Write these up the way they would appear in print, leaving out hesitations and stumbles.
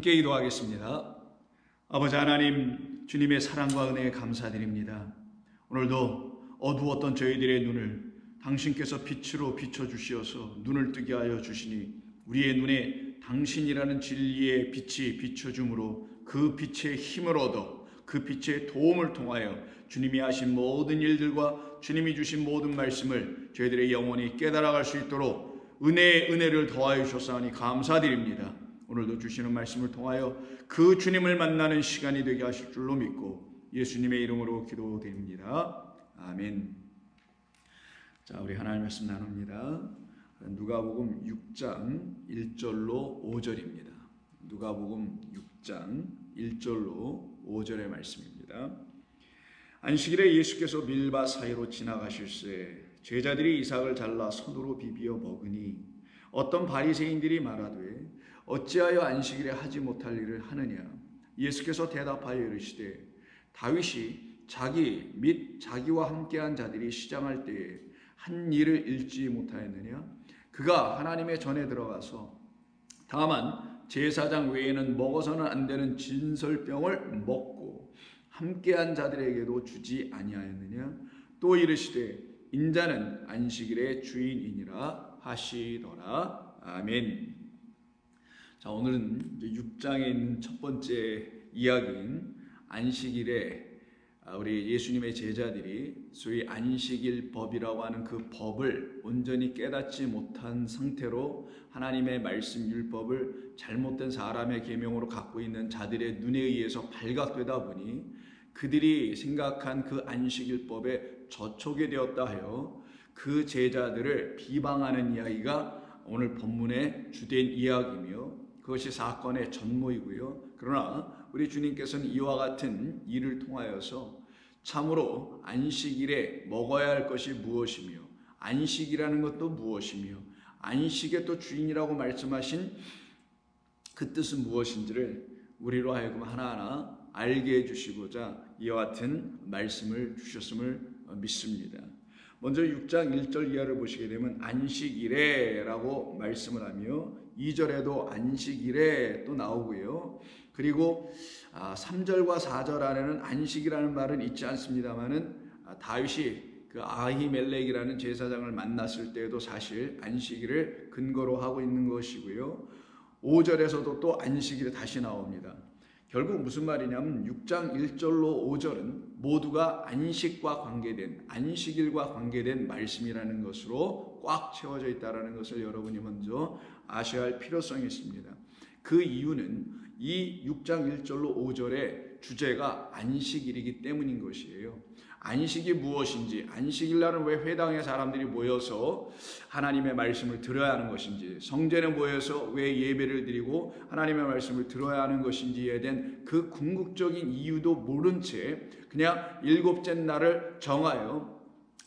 함께 기도하겠습니다. 아버지 하나님, 주님의 사랑과 은혜에 감사드립니다. 오늘도 어두웠던 저희들의 눈을 당신께서 빛으로 비춰주시어서 눈을 뜨게 하여 주시니 우리의 눈에 당신이라는 진리의 빛이 비춰줌으로 그 빛의 힘을 얻어 그 빛의 도움을 통하여 주님이 하신 모든 일들과 주님이 주신 모든 말씀을 저희들의 영혼이 깨달아갈 수 있도록 은혜의 은혜를 더하여 주셨사오니 감사드립니다. 오늘도 주시는 말씀을 통하여 그 주님을 만나는 시간이 되게 하실 줄로 믿고 예수님의 이름으로 기도드립니다. 아멘. 자, 우리 하나님 말씀 나눕니다. 누가복음 6장 1절로 5절입니다. 누가복음 6장 1절로 5절의 말씀입니다. 안식일에 예수께서 밀밭 사이로 지나가실새 제자들이 이삭을 잘라 손으로 비비어 먹으니 어떤 바리새인들이 말하되 어찌하여 안식일에 하지 못할 일을 하느냐. 예수께서 대답하여 이르시되 다윗이 자기 및 자기와 함께한 자들이 시장할 때에 한 일을 잃지 못하였느냐. 그가 하나님의 전에 들어가서 다만 제사장 외에는 먹어서는 안 되는 진설병을 먹고 함께한 자들에게도 주지 아니하였느냐. 또 이르시되 인자는 안식일의 주인이니라 하시더라. 아멘. 자, 오늘은 6장에 있는 첫 번째 이야기인 안식일에 우리 예수님의 제자들이 소위 안식일 법이라고 하는 그 법을 온전히 깨닫지 못한 상태로 하나님의 말씀 율법을 잘못된 사람의 계명으로 갖고 있는 자들의 눈에 의해서 발각되다 보니 그들이 생각한 그 안식일법에 저촉이 되었다 하여 그 제자들을 비방하는 이야기가 오늘 본문의 주된 이야기이며 그것이 사건의 전모이고요. 그러나 우리 주님께서는 이와 같은 일을 통하여서 참으로 안식일에 먹어야 할 것이 무엇이며 안식이라는 것도 무엇이며 안식의 또 주인이라고 말씀하신 그 뜻은 무엇인지를 우리로 하여금 하나하나 알게 해주시고자 이와 같은 말씀을 주셨음을 믿습니다. 먼저 6장 1절 이하를 보시게 되면 안식일에 라고 말씀을 하며 2절에도 안식일에 또 나오고요. 그리고 3절과 4절 안에는 안식이라는 말은 있지 않습니다만은 다윗이 그 아히멜렉이라는 제사장을 만났을 때에도 사실 안식일을 근거로 하고 있는 것이고요. 5절에서도 또 안식일이 다시 나옵니다. 결국 무슨 말이냐면 6장 1절로 5절은 모두가 안식과 관계된 안식일과 관계된 말씀이라는 것으로 꽉 채워져 있다는 것을 여러분이 먼저 아셔야 할 필요성이 있습니다. 그 이유는 이 6장 1절로 5절의 주제가 안식일이기 때문인 것이에요. 안식이 무엇인지, 안식일날은 왜 회당에 사람들이 모여서 하나님의 말씀을 들어야 하는 것인지, 성전에 모여서 왜 예배를 드리고 하나님의 말씀을 들어야 하는 것인지에 대한 그 궁극적인 이유도 모른 채 그냥 일곱째 날을 정하여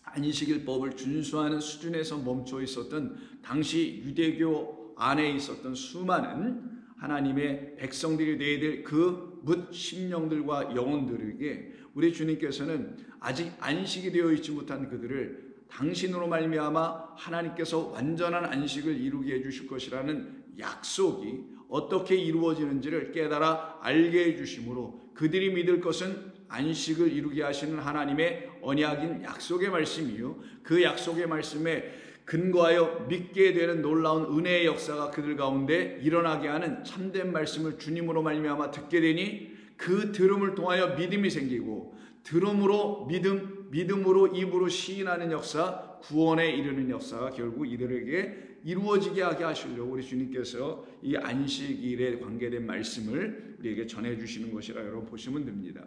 안식일법을 준수하는 수준에서 멈춰 있었던 당시 유대교 안에 있었던 수많은 하나님의 백성들이 되어야 될 그 뭇 심령들과 영혼들에게 우리 주님께서는 아직 안식이 되어 있지 못한 그들을 당신으로 말미암아 하나님께서 완전한 안식을 이루게 해주실 것이라는 약속이 어떻게 이루어지는지를 깨달아 알게 해주심으로 그들이 믿을 것은 안식을 이루게 하시는 하나님의 언약인 약속의 말씀이요, 그 약속의 말씀에 근거하여 믿게 되는 놀라운 은혜의 역사가 그들 가운데 일어나게 하는 참된 말씀을 주님으로 말미암아 듣게 되니 그 들음을 통하여 믿음이 생기고 들음으로 믿음으로 입으로 시인하는 역사, 구원에 이르는 역사가 결국 이들에게 이루어지게 하게 하시려고 우리 주님께서 이 안식일에 관계된 말씀을 우리에게 전해주시는 것이라 여러분 보시면 됩니다.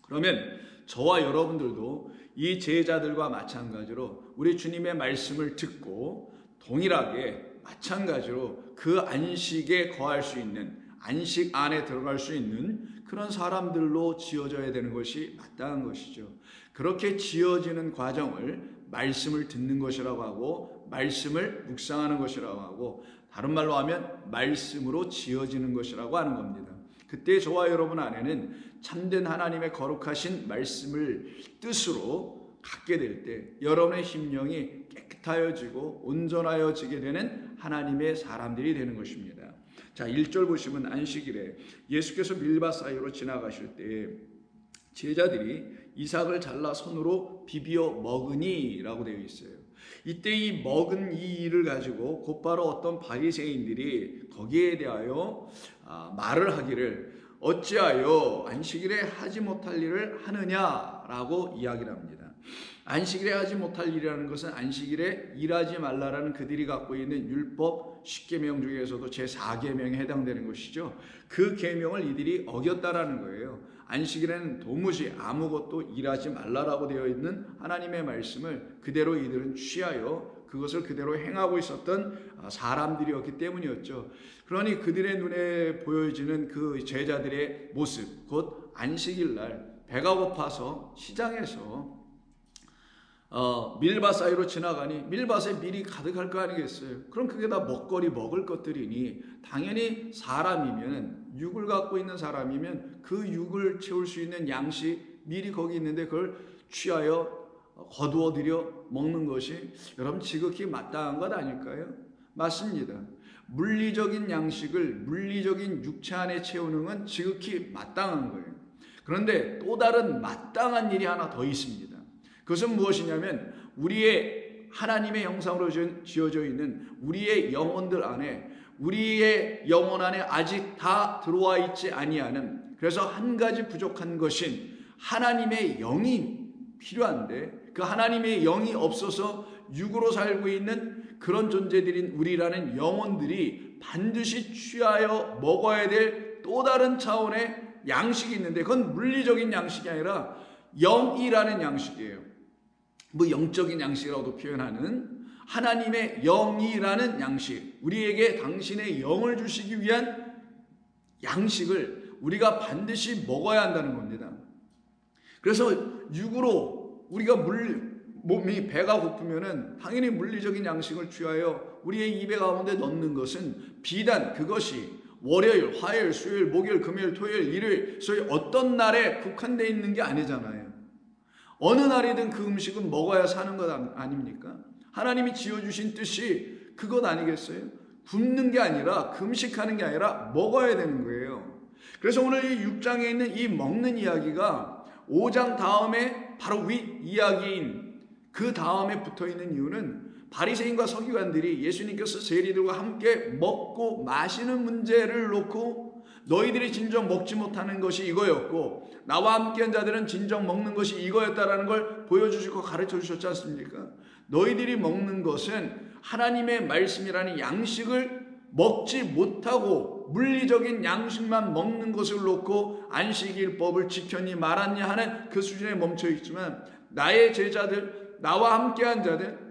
그러면 저와 여러분들도 이 제자들과 마찬가지로 우리 주님의 말씀을 듣고 동일하게 마찬가지로 그 안식에 거할 수 있는, 안식 안에 들어갈 수 있는 그런 사람들로 지어져야 되는 것이 마땅한 것이죠. 그렇게 지어지는 과정을 말씀을 듣는 것이라고 하고 말씀을 묵상하는 것이라고 하고 다른 말로 하면 말씀으로 지어지는 것이라고 하는 겁니다. 그때 저와 여러분 안에는 참된 하나님의 거룩하신 말씀을 뜻으로 갖게 될 때 여러분의 심령이 깨끗하여지고 온전하여지게 되는 하나님의 사람들이 되는 것입니다. 자, 1절 보시면 안식일에 예수께서 밀밭 사이로 지나가실 때 제자들이 이삭을 잘라 손으로 비비어 먹으니 라고 되어 있어요. 이때 이 먹은 이 일을 가지고 곧바로 어떤 바리새인들이 거기에 대하여 말을 하기를 어찌하여 안식일에 하지 못할 일을 하느냐라고 이야기를 합니다. 안식일에 하지 못할 일이라는 것은 안식일에 일하지 말라라는 그들이 갖고 있는 율법 10계명 중에서도 제4계명에 해당되는 것이죠. 그 계명을 이들이 어겼다라는 거예요. 안식일에는 도무지 아무것도 일하지 말라라고 되어 있는 하나님의 말씀을 그대로 이들은 취하여 그것을 그대로 행하고 있었던 사람들이었기 때문이었죠. 그러니 그들의 눈에 보여지는 그 제자들의 모습, 곧 안식일날 배가 고파서 시장에서 밀밭 사이로 지나가니 밀밭에 밀이 가득할 거 아니겠어요. 그럼 그게 다 먹거리 먹을 것들이니 당연히 사람이면, 육을 갖고 있는 사람이면 그 육을 채울 수 있는 양식, 밀이 거기 있는데 그걸 취하여 거두어 들여 먹는 것이 여러분 지극히 마땅한 것 아닐까요? 맞습니다. 물리적인 양식을 물리적인 육체 안에 채우는 건 지극히 마땅한 거예요. 그런데 또 다른 마땅한 일이 하나 더 있습니다. 그것은 무엇이냐면 우리의 하나님의 형상으로 지어져 있는 우리의 영혼들 안에, 우리의 영혼 안에 아직 다 들어와 있지 아니하는, 그래서 한 가지 부족한 것인 하나님의 영이 필요한데 그 하나님의 영이 없어서 육으로 살고 있는 그런 존재들인 우리라는 영혼들이 반드시 취하여 먹어야 될 또 다른 차원의 양식이 있는데 그건 물리적인 양식이 아니라 영이라는 양식이에요. 뭐 영적인 양식이라고도 표현하는 하나님의 영이라는 양식, 우리에게 당신의 영을 주시기 위한 양식을 우리가 반드시 먹어야 한다는 겁니다. 그래서 육으로 우리가 몸이 배가 고프면은 당연히 물리적인 양식을 취하여 우리의 입에 가운데 넣는 것은 비단 그것이 월요일, 화요일, 수요일, 목요일, 금요일, 토요일, 일요일 소위 어떤 날에 국한되어 있는 게 아니잖아요. 어느 날이든 그 음식은 먹어야 사는 것 아닙니까? 하나님이 지어주신 뜻이 그것 아니겠어요? 굶는 게 아니라 금식하는 게 아니라 먹어야 되는 거예요. 그래서 오늘 이 6장에 있는 이 먹는 이야기가 5장 다음에 바로 윗 이야기인 그 다음에 붙어있는 이유는 바리새인과 서기관들이 예수님께서 세리들과 함께 먹고 마시는 문제를 놓고 너희들이 진정 먹지 못하는 것이 이거였고 나와 함께한 자들은 진정 먹는 것이 이거였다라는 걸 보여주시고 가르쳐 주셨지 않습니까? 너희들이 먹는 것은 하나님의 말씀이라는 양식을 먹지 못하고 물리적인 양식만 먹는 것을 놓고 안식일법을 지켰니 말았냐 하는 그 수준에 멈춰 있지만 나의 제자들, 나와 함께한 자들,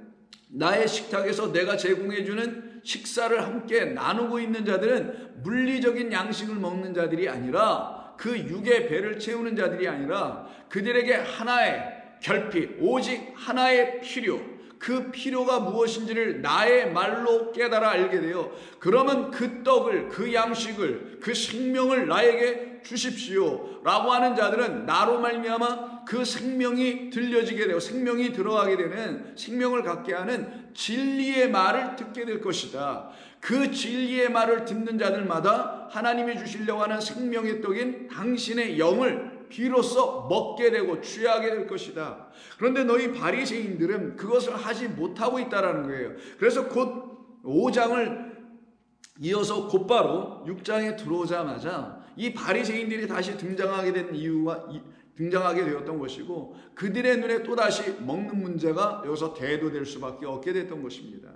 나의 식탁에서 내가 제공해주는 식사를 함께 나누고 있는 자들은 물리적인 양식을 먹는 자들이 아니라 그 육의 배를 채우는 자들이 아니라 그들에게 하나의 결핍, 오직 하나의 필요, 그 필요가 무엇인지를 나의 말로 깨달아 알게 돼요. 그러면 그 떡을, 그 양식을, 그 생명을 나에게 주십시오 라고 하는 자들은 나로 말미암아 그 생명이 들려지게 되고 생명이 들어가게 되는, 생명을 갖게 하는 진리의 말을 듣게 될 것이다. 그 진리의 말을 듣는 자들마다 하나님이 주시려고 하는 생명의 떡인 당신의 영을 비로소 먹게 되고 취하게 될 것이다. 그런데 너희 바리새인들은 그것을 하지 못하고 있다라는 거예요. 그래서 곧 5장을 이어서 곧바로 6장에 들어오자마자 이 바리새인들이 다시 등장하게 된 이유와 등장하게 되었던 것이고 그들의 눈에 또다시 먹는 문제가 여기서 대두될 수밖에 없게 됐던 것입니다.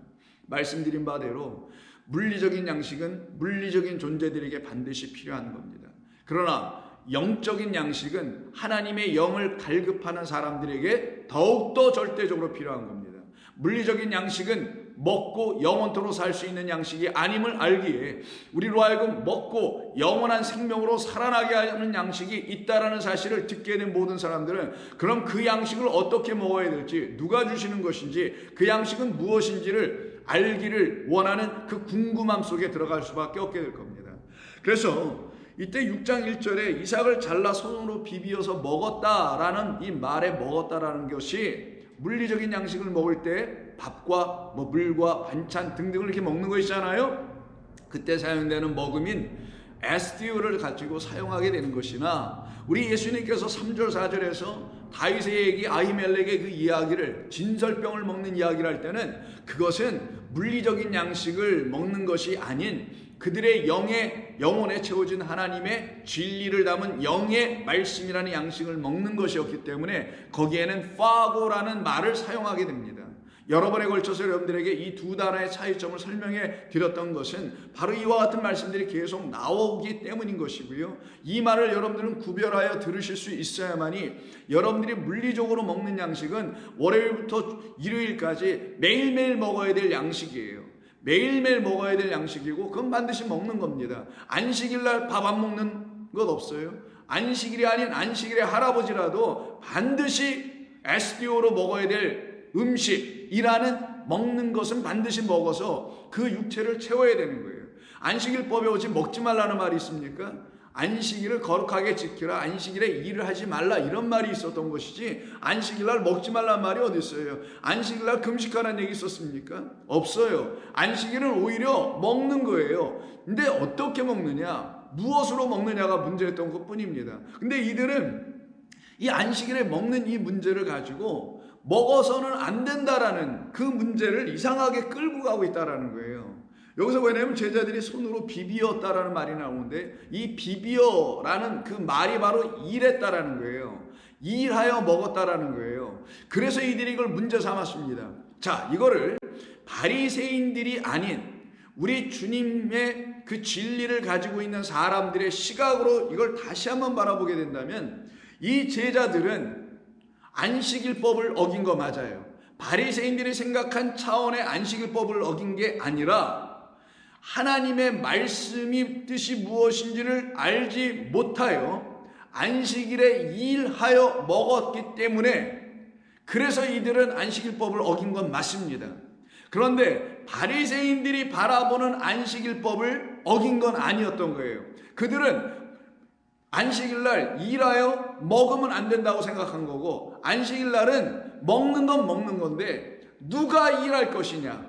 말씀드린 바대로 물리적인 양식은 물리적인 존재들에게 반드시 필요한 겁니다. 그러나 영적인 양식은 하나님의 영을 갈급하는 사람들에게 더욱더 절대적으로 필요한 겁니다. 물리적인 양식은 먹고 영원토록 살 수 있는 양식이 아님을 알기에 우리로 하여금 먹고 영원한 생명으로 살아나게 하는 양식이 있다라는 사실을 듣게 된 모든 사람들은 그럼 그 양식을 어떻게 먹어야 될지, 누가 주시는 것인지, 그 양식은 무엇인지를 알기를 원하는 그 궁금함 속에 들어갈 수밖에 없게 될 겁니다. 그래서 이때 6장 1절에 이삭을 잘라 손으로 비비어서 먹었다라는 이 말에 먹었다라는 것이 물리적인 양식을 먹을 때 밥과 물과 반찬 등등을 이렇게 먹는 거 있잖아요. 그때 사용되는 먹음인 에스티오를 가지고 사용하게 되는 것이나, 우리 예수님께서 3절 4절에서 다윗의 얘기, 아히멜렉의 그 이야기를, 진설병을 먹는 이야기를 할 때는 그것은 물리적인 양식을 먹는 것이 아닌 그들의 영혼에 채워진 하나님의 진리를 담은 영의 말씀이라는 양식을 먹는 것이었기 때문에 거기에는 파고라는 말을 사용하게 됩니다. 여러 번에 걸쳐서 여러분들에게 이 두 단어의 차이점을 설명해 드렸던 것은 바로 이와 같은 말씀들이 계속 나오기 때문인 것이고요. 이 말을 여러분들은 구별하여 들으실 수 있어야만이 여러분들이 물리적으로 먹는 양식은 월요일부터 일요일까지 매일매일 먹어야 될 양식이에요. 매일매일 먹어야 될 양식이고 그건 반드시 먹는 겁니다. 안식일날 밥 안 먹는 것 없어요. 안식일이 아닌 안식일의 할아버지라도 반드시 에스디오로 먹어야 될 음식이라는, 먹는 것은 반드시 먹어서 그 육체를 채워야 되는 거예요. 안식일법에 오직 먹지 말라는 말이 있습니까? 안식일을 거룩하게 지키라, 안식일에 일을 하지 말라, 이런 말이 있었던 것이지 안식일날 먹지 말라는 말이 어디 있어요? 안식일날 금식하라는 얘기 있었습니까? 없어요. 안식일은 오히려 먹는 거예요. 근데 어떻게 먹느냐, 무엇으로 먹느냐가 문제였던 것뿐입니다. 근데 이들은 이 안식일에 먹는 이 문제를 가지고 먹어서는 안 된다라는 그 문제를 이상하게 끌고 가고 있다라는 거예요. 여기서 왜냐하면 제자들이 손으로 비비었다라는 말이 나오는데, 이 비비어라는 그 말이 바로 일했다라는 거예요. 일하여 먹었다라는 거예요. 그래서 이들이 이걸 문제 삼았습니다. 자, 이거를 바리새인들이 아닌 우리 주님의 그 진리를 가지고 있는 사람들의 시각으로 이걸 다시 한번 바라보게 된다면, 이 제자들은 안식일법을 어긴 거 맞아요. 바리새인들이 생각한 차원의 안식일법을 어긴 게 아니라 하나님의 말씀이 뜻이 무엇인지를 알지 못하여 안식일에 일하여 먹었기 때문에, 그래서 이들은 안식일법을 어긴 건 맞습니다. 그런데 바리새인들이 바라보는 안식일법을 어긴 건 아니었던 거예요. 그들은 안식일날 일하여 먹으면 안 된다고 생각한 거고, 안식일날은 먹는 건 먹는 건데 누가 일할 것이냐,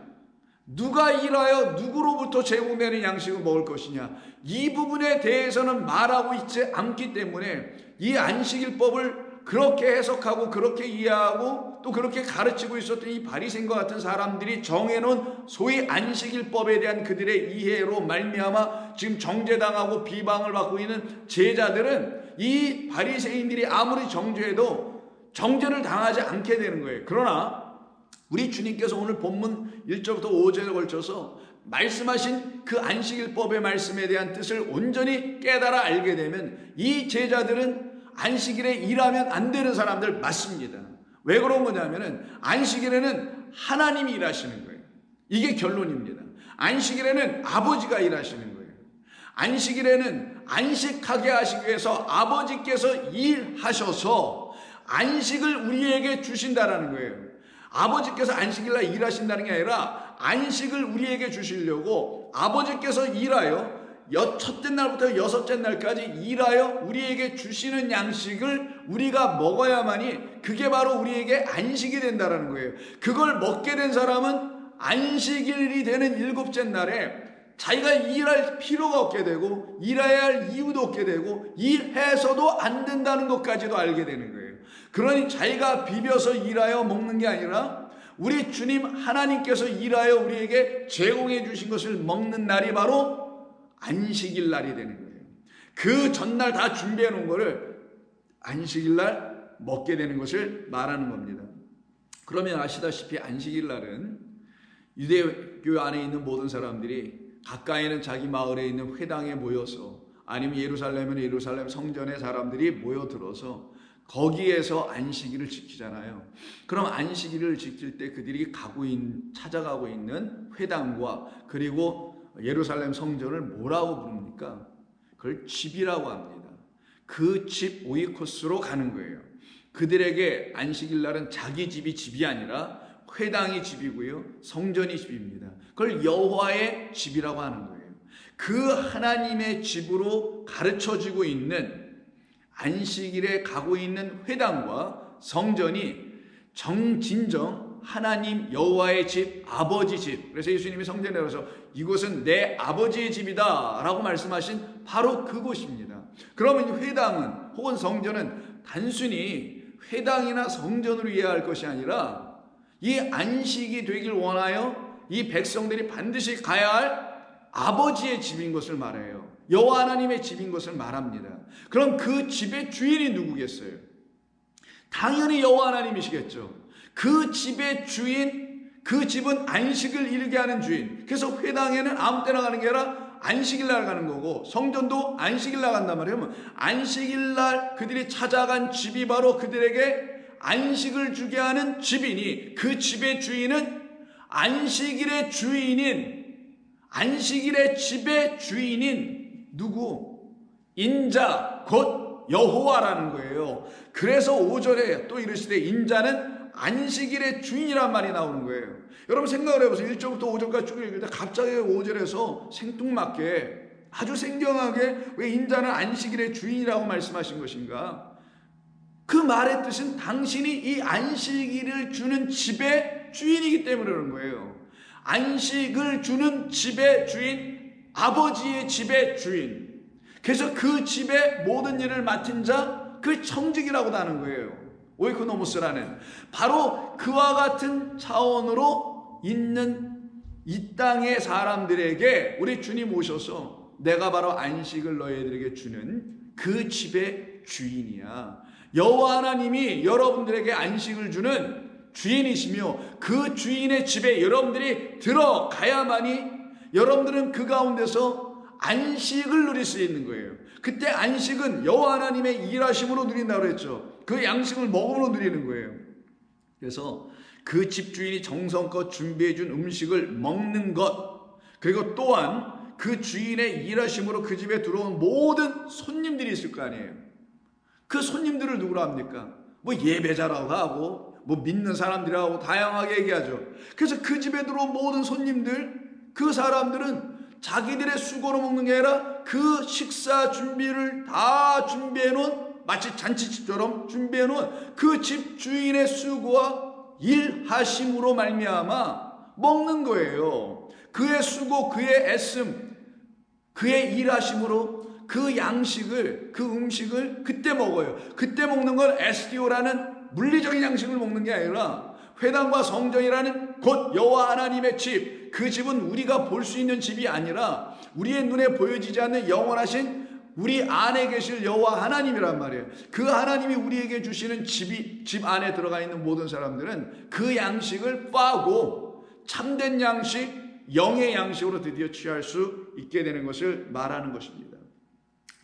누가 일하여 누구로부터 제공되는 양식을 먹을 것이냐, 이 부분에 대해서는 말하고 있지 않기 때문에 이 안식일법을 그렇게 해석하고 그렇게 이해하고 또 그렇게 가르치고 있었던 이 바리새인과 같은 사람들이 정해놓은 소위 안식일법에 대한 그들의 이해로 말미암아 지금 정죄당하고 비방을 받고 있는 제자들은 이 바리새인들이 아무리 정죄해도 정죄를 당하지 않게 되는 거예요. 그러나 우리 주님께서 오늘 본문 1절부터 5절에 걸쳐서 말씀하신 그 안식일법의 말씀에 대한 뜻을 온전히 깨달아 알게 되면 이 제자들은 안식일에 일하면 안 되는 사람들 맞습니다. 왜 그런 거냐면은 안식일에는 하나님이 일하시는 거예요. 이게 결론입니다. 안식일에는 아버지가 일하시는 거예요. 안식일에는 안식하게 하시기 위해서 아버지께서 일하셔서 안식을 우리에게 주신다라는 거예요. 아버지께서 안식일날 일하신다는 게 아니라 안식을 우리에게 주시려고 아버지께서 일하여 첫째 날부터 여섯째 날까지 일하여 우리에게 주시는 양식을 우리가 먹어야만이 그게 바로 우리에게 안식이 된다는 거예요. 그걸 먹게 된 사람은 안식일이 되는 일곱째 날에 자기가 일할 필요가 없게 되고 일해야 할 이유도 없게 되고 일해서도 안 된다는 것까지도 알게 되는 거예요. 그러니 자기가 비벼서 일하여 먹는 게 아니라 우리 주님 하나님께서 일하여 우리에게 제공해 주신 것을 먹는 날이 바로 안식일 날이 되는 거예요. 그 전날 다 준비해 놓은 거를 안식일 날 먹게 되는 것을 말하는 겁니다. 그러면 아시다시피 안식일 날은 유대교 안에 있는 모든 사람들이 가까이는 자기 마을에 있는 회당에 모여서 아니면 예루살렘은 예루살렘 성전에 사람들이 모여들어서 거기에서 안식일을 지키잖아요. 그럼 안식일을 지킬 때 그들이 찾아가고 있는 회당과 그리고 예루살렘 성전을 뭐라고 부릅니까? 그걸 집이라고 합니다. 그 집 오이코스로 가는 거예요. 그들에게 안식일 날은 자기 집이 집이 아니라 회당이 집이고요, 성전이 집입니다. 그걸 여호와의 집이라고 하는 거예요. 그 하나님의 집으로 가르쳐지고 있는 안식일에 가고 있는 회당과 성전이 진정 하나님 여호와의 집, 아버지 집. 그래서 예수님이 성전에 들어서 이곳은 내 아버지의 집이다 라고 말씀하신 바로 그곳입니다. 그러면 회당은 혹은 성전은 단순히 회당이나 성전으로 이해할 것이 아니라 이 안식이 되길 원하여 이 백성들이 반드시 가야 할 아버지의 집인 것을 말해요. 여호와 하나님의 집인 것을 말합니다. 그럼 그 집의 주인이 누구겠어요? 당연히 여호와 하나님이시겠죠. 그 집의 주인, 그 집은 안식을 이루게 하는 주인. 그래서 회당에는 아무 때나 가는 게 아니라 안식일 날 가는 거고, 성전도 안식일 날 간단 말이에요. 안식일 날 그들이 찾아간 집이 바로 그들에게 안식을 주게 하는 집이니, 그 집의 주인은 안식일의 집의 주인인 누구? 인자 곧 여호와라는 거예요. 그래서 5절에 또 이르시되 인자는 안식일의 주인이란 말이 나오는 거예요. 여러분 생각을 해보세요. 1절부터 5절까지 쭉 읽을 때 갑자기 5절에서 생뚱맞게 아주 생경하게 왜 인자는 안식일의 주인이라고 말씀하신 것인가? 그 말의 뜻은 당신이 이 안식일을 주는 집의 주인이기 때문에 그런 거예요. 안식을 주는 집의 주인, 아버지의 집의 주인. 그래서 그 집의 모든 일을 맡은 자, 그 청직이라고도 하는 거예요. 오이코노모스라는 바로 그와 같은 차원으로 있는 이 땅의 사람들에게 우리 주님 오셔서 내가 바로 안식을 너희들에게 주는 그 집의 주인이야. 여호와 하나님이 여러분들에게 안식을 주는 주인이시며 그 주인의 집에 여러분들이 들어가야만이 여러분들은 그 가운데서 안식을 누릴 수 있는 거예요. 그때 안식은 여호와 하나님의 일하심으로 누린다고 그랬죠. 그 양식을 먹음으로 누리는 거예요. 그래서 그 집주인이 정성껏 준비해 준 음식을 먹는 것, 그리고 또한 그 주인의 일하심으로 그 집에 들어온 모든 손님들이 있을 거 아니에요. 그 손님들을 누구라 합니까? 뭐 예배자라고 하고 뭐 믿는 사람들이라고 다양하게 얘기하죠. 그래서 그 집에 들어온 모든 손님들, 그 사람들은 자기들의 수고로 먹는 게 아니라 그 식사 준비를 다 준비해 놓은, 마치 잔치집처럼 준비해 놓은 그 집 주인의 수고와 일하심으로 말미암아 먹는 거예요. 그의 수고, 그의 애씀, 그의 일하심으로 그 양식을, 그 음식을 그때 먹어요. 그때 먹는 건 에스티오라는 물리적인 양식을 먹는 게 아니라 회당과 성전이라는 곧 여호와 하나님의 집, 그 집은 우리가 볼 수 있는 집이 아니라 우리의 눈에 보여지지 않는 영원하신 우리 안에 계실 여호와 하나님이란 말이에요. 그 하나님이 우리에게 주시는 집 안에 들어가 있는 모든 사람들은 그 양식을 빠고 참된 양식, 영의 양식으로 드디어 취할 수 있게 되는 것을 말하는 것입니다.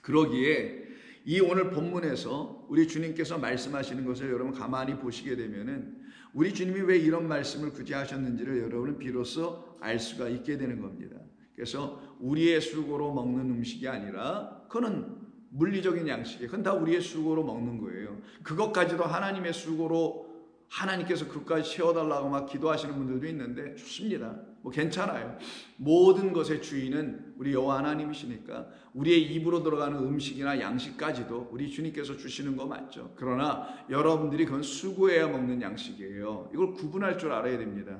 그러기에 이 오늘 본문에서 우리 주님께서 말씀하시는 것을 여러분 가만히 보시게 되면은 우리 주님이 왜 이런 말씀을 굳이 하셨는지를 여러분은 비로소 알 수가 있게 되는 겁니다. 그래서 우리의 수고로 먹는 음식이 아니라 그거는 물리적인 양식이에요. 그건 다 우리의 수고로 먹는 거예요. 그것까지도 하나님의 수고로 하나님께서 그것까지 채워달라고 막 기도하시는 분들도 있는데 좋습니다. 뭐 괜찮아요. 모든 것의 주인은 우리 여호와 하나님이시니까 우리의 입으로 들어가는 음식이나 양식까지도 우리 주님께서 주시는 거 맞죠. 그러나 여러분들이 그건 수고해야 먹는 양식이에요. 이걸 구분할 줄 알아야 됩니다.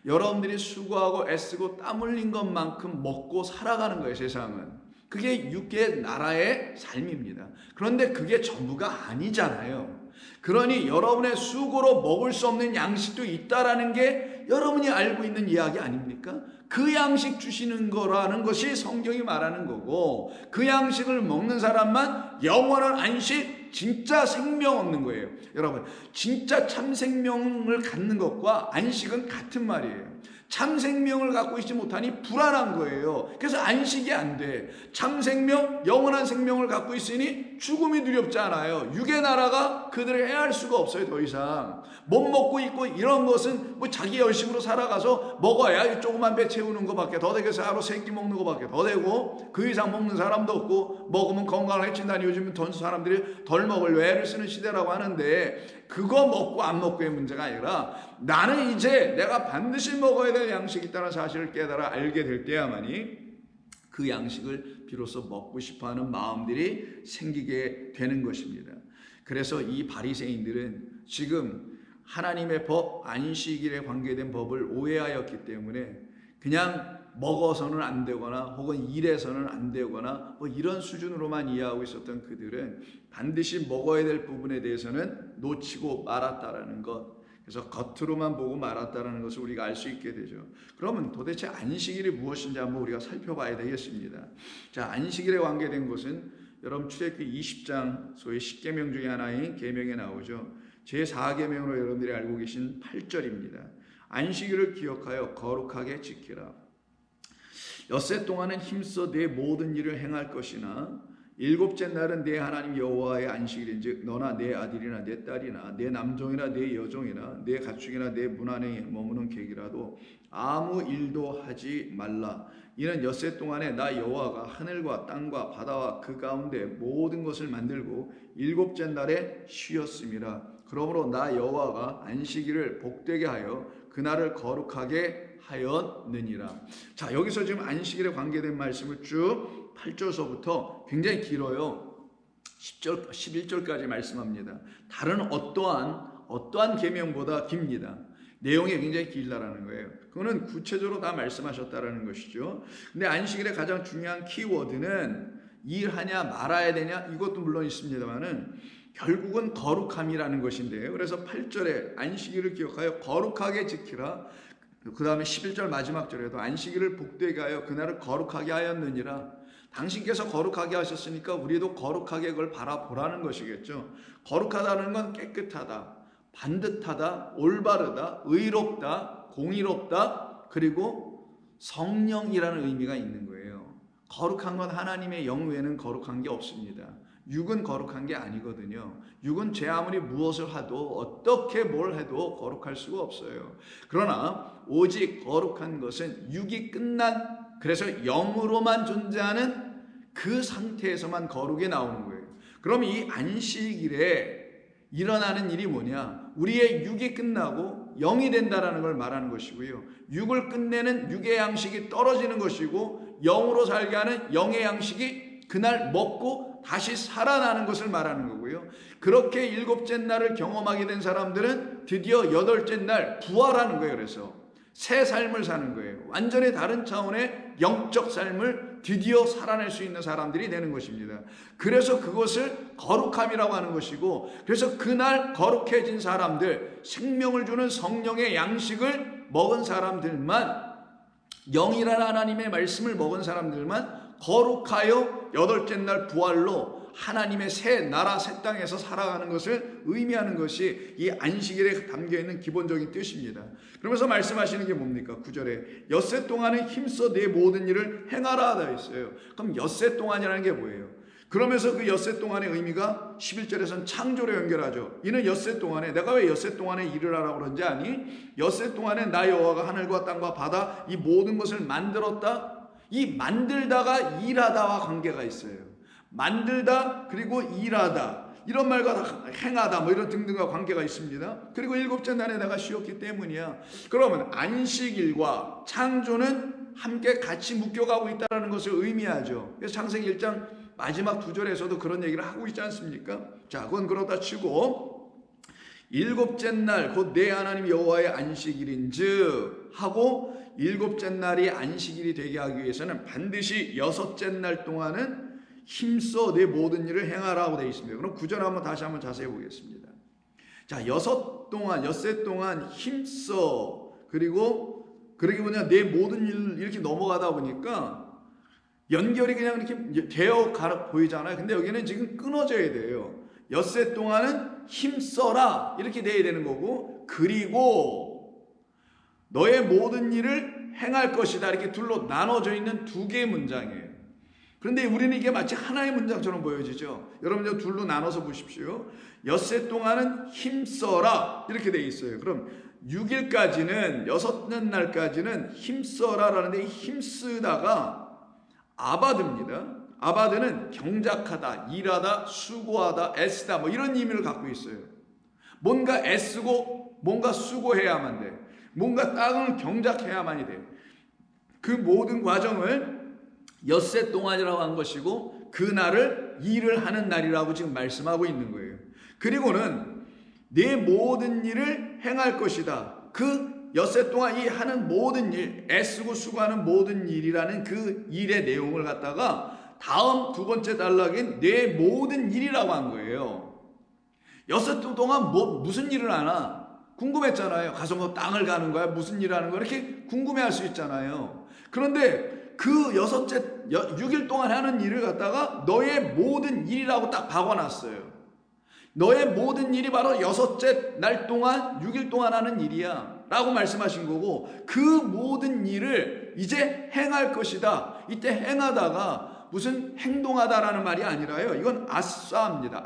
여러분들이 수고하고 애쓰고 땀 흘린 것만큼 먹고 살아가는 거예요. 세상은. 그게 육의 나라의 삶입니다. 그런데 그게 전부가 아니잖아요. 그러니 여러분의 수고로 먹을 수 없는 양식도 있다라는 게 여러분이 알고 있는 이야기 아닙니까? 그 양식 주시는 거라는 것이 성경이 말하는 거고, 그 양식을 먹는 사람만 영원한 안식, 진짜 생명 얻는 거예요. 여러분, 진짜 참 생명을 갖는 것과 안식은 같은 말이에요. 참 생명을 갖고 있지 못하니 불안한 거예요. 그래서 안식이 안 돼. 참 생명, 영원한 생명을 갖고 있으니 죽음이 두렵지 않아요. 육의 나라가 그들을 해할 수가 없어요. 더 이상 못 먹고 있고 이런 것은 뭐 자기 열심으로 살아가서 먹어야 조그만 배 채우는 것밖에 더 되겠어요. 하루 3끼 먹는 것밖에 더 되고 그 이상 먹는 사람도 없고, 먹으면 건강을 해친다니 요즘은 돈 사람들이 덜 먹을 애를 쓰는 시대라고 하는데, 그거 먹고 안 먹고의 문제가 아니라 나는 이제 내가 반드시 먹어야 될 양식이 있다는 사실을 깨달아 알게 될 때야만이 그 양식을 비로소 먹고 싶어하는 마음들이 생기게 되는 것입니다. 그래서 이 바리새인들은 지금 하나님의 법, 안식일에 관계된 법을 오해하였기 때문에 그냥 먹어서는 안 되거나 혹은 일해서는 안 되거나 뭐 이런 수준으로만 이해하고 있었던 그들은 반드시 먹어야 될 부분에 대해서는 놓치고 말았다라는 것, 그래서 겉으로만 보고 말았다라는 것을 우리가 알 수 있게 되죠. 그러면 도대체 안식일이 무엇인지 한번 우리가 살펴봐야 되겠습니다. 자, 안식일에 관계된 것은 여러분 출애굽기 20장 소위 10계명 중에 하나인 계명에 나오죠. 제4계명으로 여러분들이 알고 계신 8절입니다. 안식일을 기억하여 거룩하게 지키라. 엿새 동안은 힘써 내 모든 일을 행할 것이나 일곱째 날은 내 하나님 여호와의 안식일인즉 너나 내 아들이나 내 딸이나 내 남종이나 내 여종이나 내 가축이나 내 문 안에 머무는 객이라도 아무 일도 하지 말라. 이는 엿새 동안에 나 여호와가 하늘과 땅과 바다와 그 가운데 모든 것을 만들고 일곱째 날에 쉬었음이라. 그러므로 나 여호와가 안식일을 복되게 하여 그날을 거룩하게 하였느니라. 자, 여기서 지금 안식일에 관계된 말씀을 쭉 8절서부터 굉장히 길어요. 10절, 11절까지 말씀합니다. 다른 어떠한 계명보다 깁니다. 내용이 굉장히 길다라는 거예요. 그거는 구체적으로 다 말씀하셨다라는 것이죠. 근데 안식일의 가장 중요한 키워드는 일하냐 말아야 되냐 이것도 물론 있습니다만은 결국은 거룩함이라는 것인데요. 그래서 8절에 안식일을 기억하여 거룩하게 지키라. 그 다음에 11절 마지막 절에도 안식일을 복되게 하여 그날을 거룩하게 하였느니라. 당신께서 거룩하게 하셨으니까 우리도 거룩하게 그걸 바라보라는 것이겠죠. 거룩하다는 건 깨끗하다, 반듯하다, 올바르다, 의롭다, 공의롭다, 그리고 성령이라는 의미가 있는 거예요. 거룩한 건 하나님의 영 외에는 거룩한 게 없습니다. 육은 거룩한 게 아니거든요. 육은 제 아무리 무엇을 하도 어떻게 뭘 해도 거룩할 수가 없어요. 그러나 오직 거룩한 것은 육이 끝난, 그래서 영으로만 존재하는 그 상태에서만 거룩이 나오는 거예요. 그럼 이 안식일에 일어나는 일이 뭐냐? 우리의 육이 끝나고 영이 된다라는 걸 말하는 것이고요. 육을 끝내는 육의 양식이 떨어지는 것이고 영으로 살게 하는 영의 양식이 그날 먹고 다시 살아나는 것을 말하는 거고요. 그렇게 일곱째 날을 경험하게 된 사람들은 드디어 여덟째 날 부활하는 거예요. 그래서 새 삶을 사는 거예요. 완전히 다른 차원의 영적 삶을 드디어 살아낼 수 있는 사람들이 되는 것입니다. 그래서 그것을 거룩함이라고 하는 것이고, 그래서 그날 거룩해진 사람들, 생명을 주는 성령의 양식을 먹은 사람들만, 영이라는 하나님의 말씀을 먹은 사람들만 거룩하여 여덟째 날 부활로 하나님의 새 나라 새 땅에서 살아가는 것을 의미하는 것이 이 안식일에 담겨있는 기본적인 뜻입니다. 그러면서 말씀하시는 게 뭡니까? 9절에 엿새 동안은 힘써 내 모든 일을 행하라 하다 있어요. 그럼 엿새 동안이라는 게 뭐예요? 그러면서 그 엿새 동안의 의미가 11절에서는 창조로 연결하죠. 이는 엿새 동안에, 내가 왜 엿새 동안에 일을 하라고 그런지 아니? 엿새 동안에 나 여호와가 하늘과 땅과 바다 이 모든 것을 만들었다. 이 만들다가 일하다와 관계가 있어요. 만들다 그리고 일하다 이런 말과 다 행하다 뭐 이런 등등과 관계가 있습니다. 그리고 일곱째 날에 내가 쉬었기 때문이야. 그러면 안식일과 창조는 함께 같이 묶여가고 있다는 것을 의미하죠. 그래서 창세기 1장 마지막 2절에서도 그런 얘기를 하고 있지 않습니까? 자, 그건 그렇다 치고 일곱째 날 곧 내 하나님 여호와의 안식일인즉 하고 일곱째 날이 안식일이 되게 하기 위해서는 반드시 여섯째 날 동안은 힘써 내 모든 일을 행하라고 되어 있습니다. 그럼 9절 한번 다시 한번 자세히 보겠습니다. 자, 엿새 동안 힘써, 그리고 그러기 뭐냐 내 모든 일 이렇게 넘어가다 보니까 연결이 그냥 이렇게 되어 보이잖아요. 근데 여기는 지금 끊어져야 돼요. 엿새 동안은 힘써라 이렇게 돼야 되는 거고, 그리고 너의 모든 일을 행할 것이다 이렇게 둘로 나눠져 있는 두 개의 문장이에요. 그런데 우리는 이게 마치 하나의 문장처럼 보여지죠. 여러분 둘로 나눠서 보십시오. 엿새 동안은 힘써라 이렇게 돼 있어요. 그럼 6일까지는 여섯째 날까지는 힘써라라는데 힘쓰다가 아바드입니다. 아바드는 경작하다, 일하다, 수고하다, 애쓰다 뭐 이런 의미를 갖고 있어요. 뭔가 애쓰고 뭔가 수고해야만 돼. 뭔가 땅을 경작해야만이 돼. 그 모든 과정을 엿새 동안이라고 한 것이고 그 날을 일을 하는 날이라고 지금 말씀하고 있는 거예요. 그리고는 내 모든 일을 행할 것이다. 그 엿새 동안 이 하는 모든 일, 애쓰고 수고하는 모든 일이라는 그 일의 내용을 갖다가 다음 두 번째 단락인 내 모든 일이라고 한 거예요. 엿새 동안 무슨 일을 하나 궁금했잖아요. 가서 뭐 땅을 가는 거야? 무슨 일을 하는 거야? 이렇게 궁금해할 수 있잖아요. 그런데 그 6일 동안 하는 일을 갖다가 너의 모든 일이라고 딱 박아놨어요. 너의 모든 일이 바로 6째 날 동안 6일 동안 하는 일이야 라고 말씀하신 거고, 그 모든 일을 이제 행할 것이다. 이때 행하다가 무슨 행동하다라는 말이 아니라요, 이건 아싸입니다.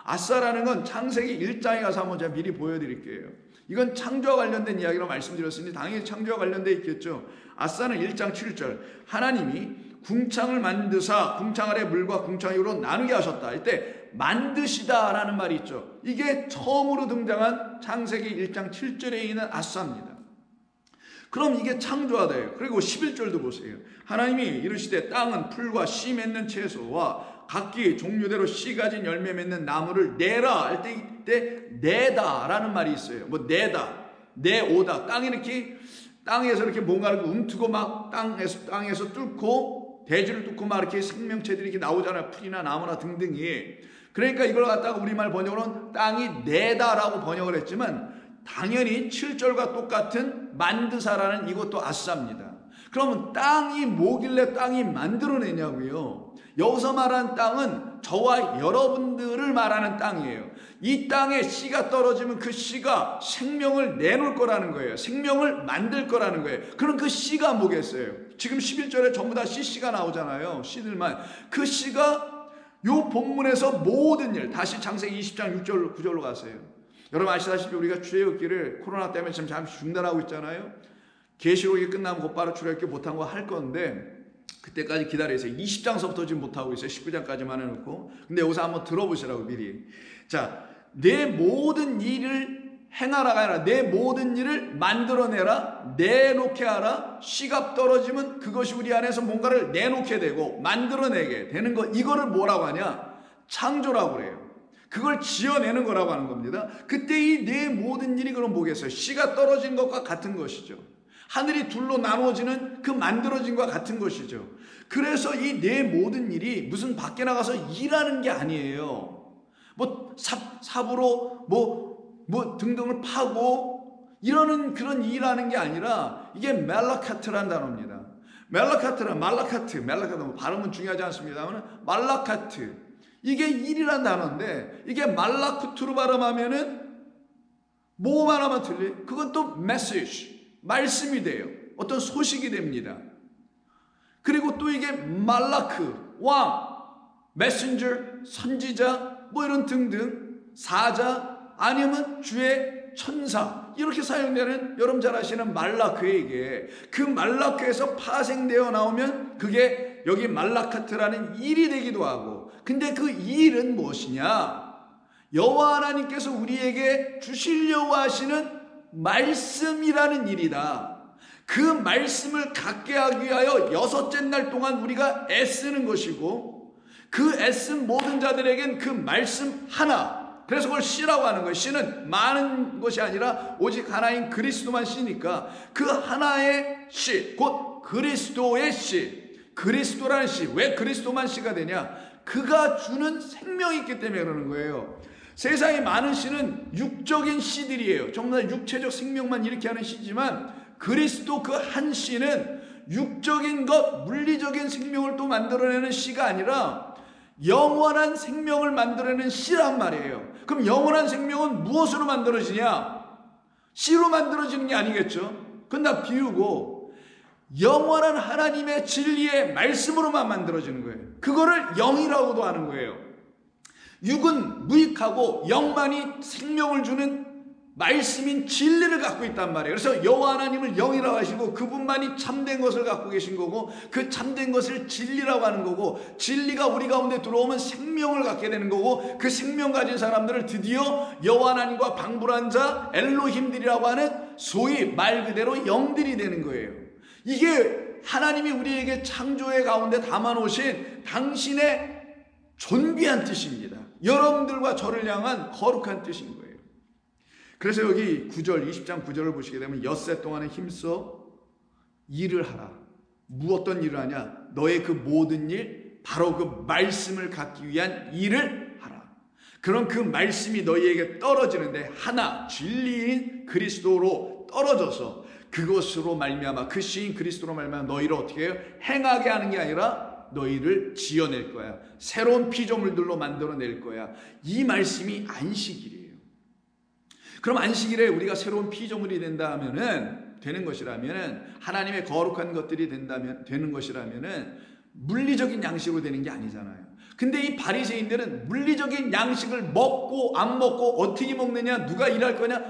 아싸라는 건 창세기 1장에 가서 한번 제가 미리 보여드릴게요. 이건 창조와 관련된 이야기로 말씀드렸으니 당연히 창조와 관련돼 있겠죠. 아싸는 1장 7절 하나님이 궁창을 만드사 궁창 아래 물과 궁창 위로 나누게 하셨다. 이때 만드시다라는 말이 있죠. 이게 처음으로 등장한 창세기 1장 7절에 있는 아싸입니다. 그럼 이게 창조하다예요. 그리고 11절도 보세요. 하나님이 이르시되 땅은 풀과 씨 맺는 채소와 각기 종류대로 씨 가진 열매 맺는 나무를 내라 할 때 이때 내다라는 말이 있어요. 뭐 내다, 내오다. 땅에서 이렇게 뭔가를 움트고 막 땅에서 뚫고 대지를 뚫고 막 이렇게 생명체들이 이렇게 나오잖아요. 풀이나 나무나 등등이. 그러니까 이걸 갖다가 우리말 번역으로는 땅이 내다라고 번역을 했지만 당연히 7절과 똑같은 만드사라는 이것도 아싸입니다. 그러면 땅이 뭐길래 땅이 만들어내냐고요. 여기서 말하는 땅은 저와 여러분들을 말하는 땅이에요. 이 땅에 씨가 떨어지면 그 씨가 생명을 내놓을 거라는 거예요. 생명을 만들 거라는 거예요. 그럼 그 씨가 뭐겠어요? 지금 11절에 전부 다 씨가 나오잖아요. 씨들만. 그 씨가 요 본문에서 모든 일, 다시 창세기 20장 6절 9절로 가세요. 여러분 아시다시피 우리가 출애굽기를 코로나 때문에 지금 잠시 중단하고 있잖아요. 계시록이 끝나면 곧바로 출애굽기 못한 거 할 건데 그때까지 기다리세요. 20장서부터 지금 못하고 있어요. 19장까지만 해놓고. 근데 여기서 한번 들어보시라고 미리. 자, 내 모든 일을 행하라가 아니라 내 모든 일을 만들어내라, 내놓게 하라. 씨가 떨어지면 그것이 우리 안에서 뭔가를 내놓게 되고 만들어내게 되는 거, 이거를 뭐라고 하냐? 창조라고 그래요. 그걸 지어내는 거라고 하는 겁니다. 그때 이 내 모든 일이 그럼 뭐겠어요? 씨가 떨어진 것과 같은 것이죠. 하늘이 둘로 나누어지는 그 만들어진 것과 같은 것이죠. 그래서 이 내 모든 일이 무슨 밖에 나가서 일하는 게 아니에요. 뭐 삽으로 뭐 등등을 파고 이러는 그런 일하는 게 아니라 이게 멜라카트라는 단어입니다. 말라카트 뭐 발음은 중요하지 않습니다만 말라카트, 이게 일이란 단어인데 이게 말라쿠트로 발음하면은 뭐만 하면 틀려? 그건 또 메시지, 말씀이 돼요. 어떤 소식이 됩니다. 그리고 또 이게 말라크, 왕, 메신저, 선지자 뭐 이런 등등, 사자 아니면 주의 천사, 이렇게 사용되는 여러분 잘 아시는 말라크에게, 그 말라크에서 파생되어 나오면 그게 여기 말라카트라는 일이 되기도 하고, 근데 그 일은 무엇이냐? 여호와 하나님께서 우리에게 주시려고 하시는 말씀이라는 일이다. 그 말씀을 갖게 하기 위하여 6째 날 동안 우리가 애쓰는 것이고, 그 애쓴 모든 자들에겐 그 말씀 하나, 그래서 그걸 씨라고 하는 거예요. 씨는 많은 것이 아니라 오직 하나인 그리스도만 씨니까 그 하나의 씨, 곧 그리스도의 씨, 그리스도라는 씨. 왜 그리스도만 씨가 되냐? 그가 주는 생명이 있기 때문에 그러는 거예요. 세상에 많은 씨는 육적인 씨들이에요. 정말 육체적 생명만 일으키게 하는 씨지만 그리스도 그 한 씨는 육적인 것, 물리적인 생명을 또 만들어내는 씨가 아니라 영원한 생명을 만들어내는 씨란 말이에요. 그럼 영원한 생명은 무엇으로 만들어지냐? 씨로 만들어지는 게 아니겠죠. 그건 다 비유고 영원한 하나님의 진리의 말씀으로만 만들어지는 거예요. 그거를 영이라고도 하는 거예요. 육은 무익하고 영만이 생명을 주는 말씀인 진리를 갖고 있단 말이에요. 그래서 여호와 하나님을 영이라고 하시고 그분만이 참된 것을 갖고 계신 거고, 그 참된 것을 진리라고 하는 거고, 진리가 우리 가운데 들어오면 생명을 갖게 되는 거고, 그 생명 가진 사람들을 드디어 여호와 하나님과 방불한 자 엘로힘들이라고 하는 소위 말 그대로 영들이 되는 거예요. 이게 하나님이 우리에게 창조의 가운데 담아놓으신 당신의 존귀한 뜻입니다. 여러분들과 저를 향한 거룩한 뜻인 거예요. 그래서 여기 9절 20장 9절을 보시게 되면 엿새 동안에 힘써 일을 하라. 무엇던 일을 하냐? 너의 그 모든 일, 바로 그 말씀을 갖기 위한 일을 하라. 그럼 그 말씀이 너희에게 떨어지는데 하나 진리인 그리스도로 떨어져서 그것으로 말미암아 그 시인 그리스도로 말미암아 너희를 어떻게 해요? 행하게 하는 게 아니라 너희를 지어낼 거야. 새로운 피조물들로 만들어낼 거야. 이 말씀이 안식일이에요. 그럼 안식일에 우리가 새로운 피조물이 되는 것이라면은 하나님의 거룩한 것들이 되는 것이라면은 물리적인 양식으로 되는 게 아니잖아요. 근데 이 바리새인들은 물리적인 양식을 먹고 안 먹고 어떻게 먹느냐, 누가 일할 거냐,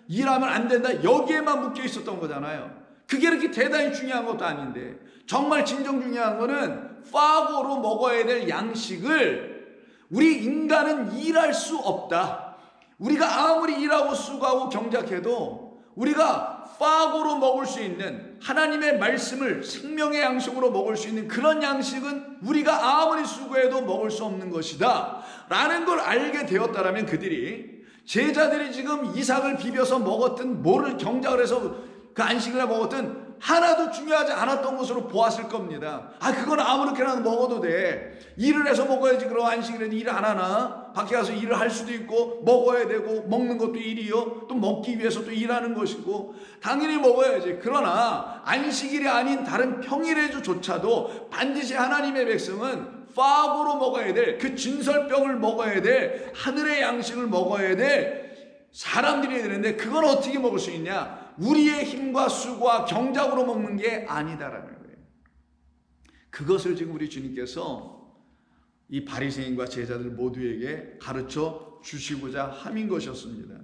일하면 안 된다, 여기에만 묶여 있었던 거잖아요. 그게 그렇게 대단히 중요한 것도 아닌데, 정말 진정 중요한 거는 파고로 먹어야 될 양식을 우리 인간은 일할 수 없다. 우리가 아무리 일하고 수고하고 경작해도 우리가 파고로 먹을 수 있는 하나님의 말씀을 생명의 양식으로 먹을 수 있는 그런 양식은 우리가 아무리 수고해도 먹을 수 없는 것이다 라는 걸 알게 되었다라면 그들이, 제자들이 지금 이삭을 비벼서 먹었든 뭐를 경작을 해서 그 안식일에 먹었든 하나도 중요하지 않았던 것으로 보았을 겁니다. 그건 아무렇게나 먹어도 돼. 일을 해서 먹어야지. 그럼 안식일에는 일을 안 하나? 밖에 가서 일을 할 수도 있고 먹어야 되고, 먹는 것도 일이요, 또 먹기 위해서 또 일하는 것이고 당연히 먹어야지. 그러나 안식일이 아닌 다른 평일에조차도 반드시 하나님의 백성은 파고로 먹어야 될, 그 진설병을 먹어야 될, 하늘의 양식을 먹어야 될 사람들이 되는데, 그건 어떻게 먹을 수 있냐? 우리의 힘과 수고와 경작으로 먹는 게 아니다라는 거예요. 그것을 지금 우리 주님께서 이 바리새인과 제자들 모두에게 가르쳐 주시고자 함인 것이었습니다.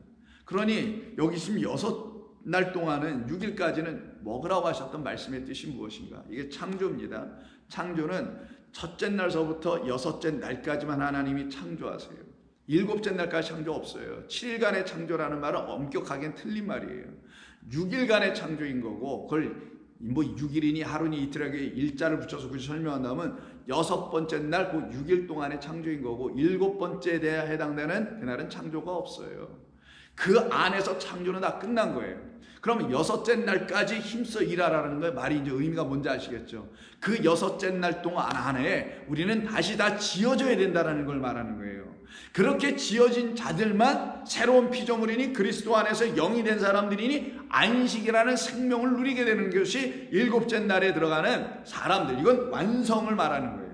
그러니 여기 지금 6날 동안은 6일까지는 먹으라고 하셨던 말씀의 뜻이 무엇인가? 이게 창조입니다. 창조는 첫째 날서부터 6째 날까지만 하나님이 창조하세요. 7째 날까지 창조 없어요. 7일간의 창조라는 말은 엄격하게는 틀린 말이에요. 6일간의 창조인 거고, 그걸 뭐 6일이니 하루니 이틀하게 일자를 붙여서 그렇게 설명한다면 6번째 날 그 6일 동안의 창조인 거고, 7번째에 해당되는 그날은 창조가 없어요. 그 안에서 창조는 다 끝난 거예요. 그러면 6째 날까지 힘써 일하라는 거예요. 말이 이제 의미가 뭔지 아시겠죠? 그 6째 날 동안 안에 우리는 다시 다 지어져야 된다는 걸 말하는 거예요. 그렇게 지어진 자들만 새로운 피조물이니 그리스도 안에서 영이 된 사람들이니 안식이라는 생명을 누리게 되는 것이 7째 날에 들어가는 사람들, 이건 완성을 말하는 거예요.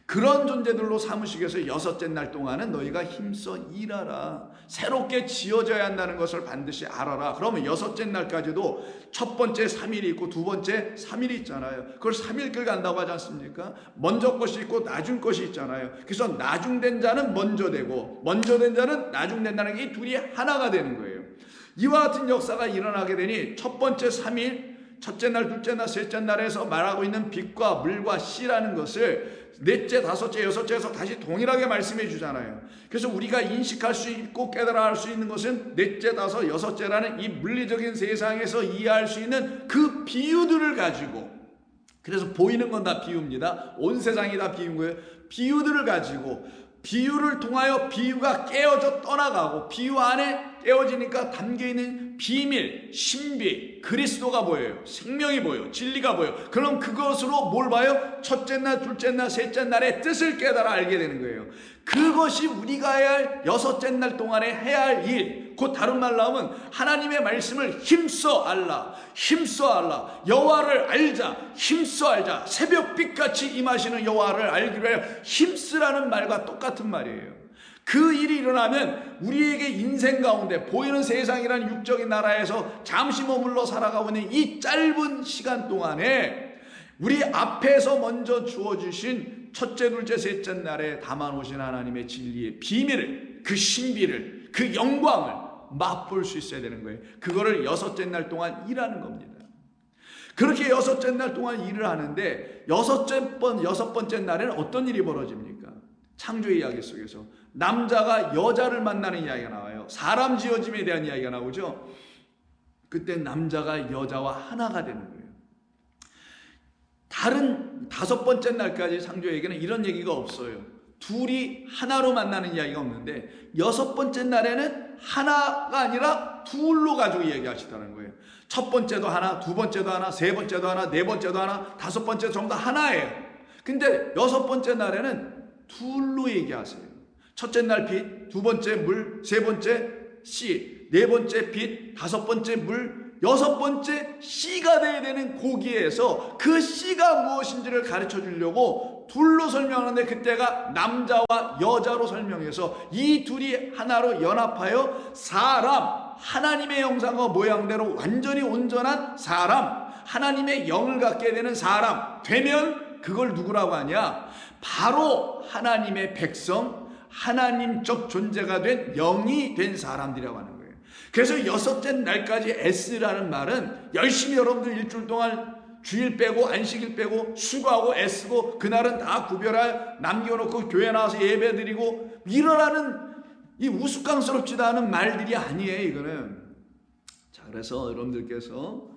그런 존재들로 삼으시기 위해서 6째 날 동안은 너희가 힘써 일하라. 새롭게 지어져야 한다는 것을 반드시 알아라. 그러면 6째 날까지도 첫 번째 3일이 있고 두 번째 3일이 있잖아요. 그걸 3일길 간다고 하지 않습니까? 먼저 것이 있고 나중 것이 있잖아요. 그래서 나중된 자는 먼저 되고 먼저 된 자는 나중된다는 게 이 둘이 하나가 되는 거예요. 이와 같은 역사가 일어나게 되니 첫 번째 3일, 첫째 날, 둘째 날, 셋째 날에서 말하고 있는 빛과 물과 씨라는 것을 넷째, 다섯째, 여섯째에서 다시 동일하게 말씀해 주잖아요. 그래서 우리가 인식할 수 있고 깨달아 할 수 있는 것은 넷째, 다섯, 여섯째라는 이 물리적인 세상에서 이해할 수 있는 그 비유들을 가지고, 그래서 보이는 건 다 비유입니다. 온 세상이 다 비유인 거예요. 비유들을 가지고, 비유를 통하여 비유가 깨어져 떠나가고, 비유 안에 깨어지니까 담겨있는 비밀, 신비, 그리스도가 보여요. 생명이 보여요. 진리가 보여요. 그럼 그것으로 뭘 봐요? 첫째 날, 둘째 날, 셋째 날의 뜻을 깨달아 알게 되는 거예요. 그것이 우리가 해야 할 6째 날 동안에 해야 할 일, 곧 다른 말로 하면 하나님의 말씀을 힘써 알라, 힘써 알라, 여호와를 알자, 힘써 알자, 새벽빛같이 임하시는 여호와를 알기로 해요. 힘쓰라는 말과 똑같은 말이에요. 그 일이 일어나면 우리에게 인생 가운데 보이는 세상이라는 육적인 나라에서 잠시 머물러 살아가고 있는 이 짧은 시간 동안에 우리 앞에서 먼저 주어주신 첫째, 둘째, 셋째 날에 담아놓으신 하나님의 진리의 비밀을, 그 신비를, 그 영광을 맛볼 수 있어야 되는 거예요. 그거를 6째 날 동안 일하는 겁니다. 그렇게 6째 날 동안 일을 하는데 여섯 번째 날에는 어떤 일이 벌어집니까? 창조의 이야기 속에서 남자가 여자를 만나는 이야기가 나와요. 사람 지어짐에 대한 이야기가 나오죠. 그때 남자가 여자와 하나가 되는 거예요. 다른 5번째 날까지 창조에게는 이런 얘기가 없어요. 둘이 하나로 만나는 이야기가 없는데 6번째 날에는 하나가 아니라 둘로 가지고 얘기하시다는 거예요. 첫 번째도 하나, 두 번째도 하나, 세 번째도 하나, 네 번째도 하나, 다섯 번째 전부 다 하나예요. 근데 여섯 번째 날에는 둘로 얘기하세요. 첫째 날 빛, 두 번째 물, 세 번째 씨, 네 번째 빛, 다섯 번째 물, 여섯 번째 씨가 되어야 되는 고기에서 그 씨가 무엇인지를 가르쳐 주려고 둘로 설명하는데, 그때가 남자와 여자로 설명해서 이 둘이 하나로 연합하여 사람, 하나님의 형상과 모양대로 완전히 온전한 사람, 하나님의 영을 갖게 되는 사람 되면 그걸 누구라고 하냐? 바로 하나님의 백성, 하나님적 존재가 된 영이 된 사람들이라고 하는 거예요. 그래서 여섯째 날까지 애쓰라는 말은 열심히 여러분들 일주일 동안 주일 빼고 안식일 빼고 수고하고 애쓰고 그날은 다 구별하여 남겨놓고 교회 나와서 예배 드리고 일어나는 이 우스꽝스럽지도 않은 말들이 아니에요. 이거는. 자, 그래서 여러분들께서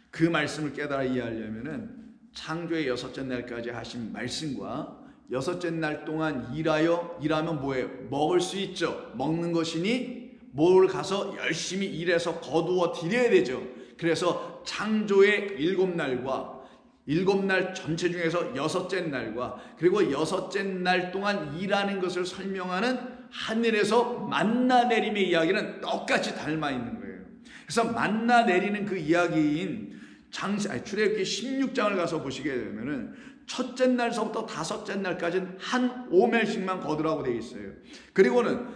그 말씀을 깨달아 이해하려면은 창조의 여섯째 날까지 하신 말씀과 여섯째 날 동안 일하면 뭐예요? 먹을 수 있죠. 먹는 것이니 뭘 가서 열심히 일해서 거두어 드려야 되죠. 그래서 창조의 7날과 7날 전체 중에서 여섯째 날과 그리고 여섯째 날 동안 일하는 것을 설명하는 하늘에서 만나 내림의 이야기는 똑같이 닮아 있는 거예요. 그래서 만나 내리는 그 이야기인 출애굽기 16장을 가서 보시게 되면은 첫째 날서부터 다섯째 날까지는 한 오멜씩만 거두라고 되어 있어요. 그리고는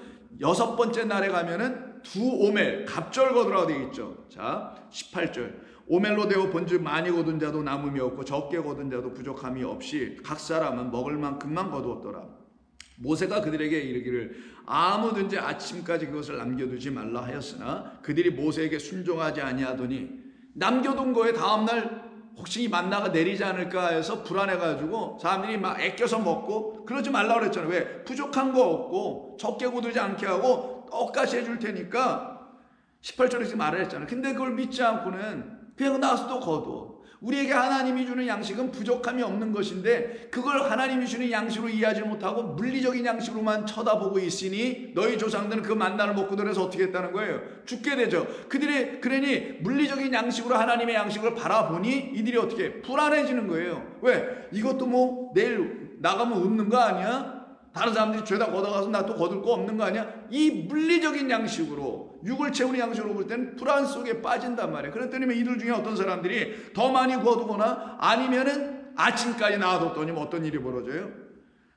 여섯 번째 날에 가면은 두 오멜 갑절 거두라고 되어 있죠. 자, 18절. 오멜로 되어 본즉 많이 거둔 자도 남음이 없고 적게 거둔 자도 부족함이 없이 각 사람은 먹을 만큼만 거두었더라. 모세가 그들에게 이르기를 아무든지 아침까지 그것을 남겨두지 말라 하였으나 그들이 모세에게 순종하지 아니하더니 남겨둔 거에 다음날 혹시 이 만나가 내리지 않을까 해서 불안해가지고 사람들이 막 애껴서 먹고 그러지 말라고 그랬잖아요. 왜? 부족한 거 없고 적게 거두지 않게 하고 똑같이 해줄 테니까 18절에서 말을 했잖아요. 근데 그걸 믿지 않고는 그냥 나와서 또 거둬. 우리에게 하나님이 주는 양식은 부족함이 없는 것인데 그걸 하나님이 주는 양식으로 이해하지 못하고 물리적인 양식으로만 쳐다보고 있으니 너희 조상들은 그 만나를 먹고 들어서 어떻게 했다는 거예요? 죽게 되죠. 그들이 그러니 물리적인 양식으로 하나님의 양식을 바라보니 이들이 어떻게 불안해지는 거예요. 왜? 이것도 뭐 내일 나가면 웃는 거 아니야? 다른 사람들이 죄다 걷어가서 나 또 거둘 거 없는 거 아니야? 이 물리적인 양식으로 육을 채우는 양식으로 볼 때는 불안 속에 빠진단 말이에요. 그랬더니 이들 중에 어떤 사람들이 더 많이 거두거나 아니면은 아침까지 놔뒀더니 어떤 일이 벌어져요?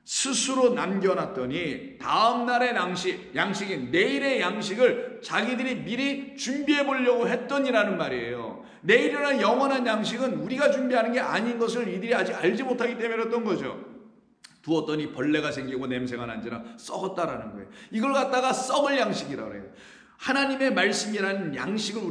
스스로 남겨놨더니 다음날의 양식인 내일의 양식을 자기들이 미리 준비해 보려고 했더니라는 말이에요. 내일이라는 영원한 양식은 우리가 준비하는 게 아닌 것을 이들이 아직 알지 못하기 때문에 그랬던 거죠. 두었더니 벌레가 생기고 냄새가 난지라 썩었다라는 거예요. 이걸 갖다가 썩을 양식이라고 해요. 하나님의 말씀이라는 양식을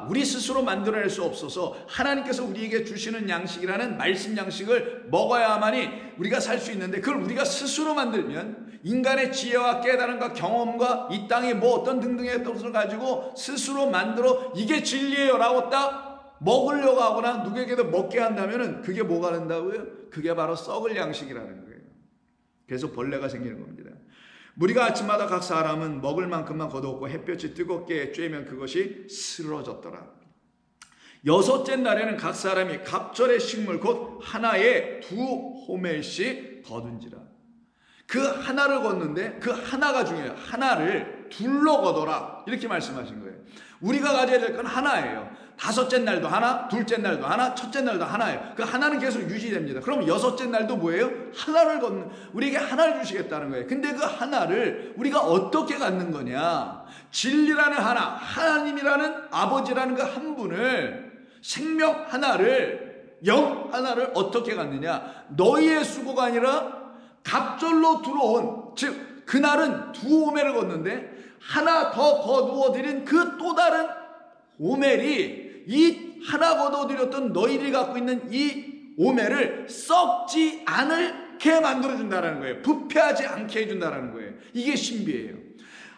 우리 스스로 만들어낼 수 없어서 하나님께서 우리에게 주시는 양식이라는 말씀 양식을 먹어야만이 우리가 살 수 있는데 그걸 우리가 스스로 만들면 인간의 지혜와 깨달음과 경험과 이 땅에 뭐 어떤 등등의 것을 가지고 스스로 만들어 이게 진리예요 라고 딱 먹으려고 하거나 누구에게도 먹게 한다면 그게 뭐가 된다고요? 그게 바로 썩을 양식이라는 거예요. 그래서 벌레가 생기는 겁니다. 무리가 아침마다 각 사람은 먹을 만큼만 거두었고 햇볕이 뜨겁게 쬐면 그것이 쓰러졌더라. 여섯째 날에는 각 사람이 갑절의 식물 곧 하나에 두 호멜씩 거둔지라. 그 하나를 걷는데 그 하나가 중요해요. 하나를 둘로 거둬라 이렇게 말씀하신 거예요. 우리가 가져야 될 건 하나예요. 다섯째 날도 하나, 둘째 날도 하나, 첫째 날도 하나예요. 그 하나는 계속 유지됩니다. 그럼 여섯째 날도 뭐예요? 하나를 걷는, 우리에게 하나를 주시겠다는 거예요. 근데 그 하나를 우리가 어떻게 갖는 거냐? 진리라는 하나, 하나님이라는 아버지라는 그 한 분을, 생명 하나를, 영 하나를 어떻게 갖느냐? 너희의 수고가 아니라 갑절로 들어온, 즉 그날은 두 오멜을 걷는데 하나 더 거두어 드린 그 또 다른 오멜이 이 하나 거둬들였던 너희들이 갖고 있는 이 오멜을 썩지 않게 만들어준다는 거예요. 부패하지 않게 해준다는 거예요. 이게 신비예요.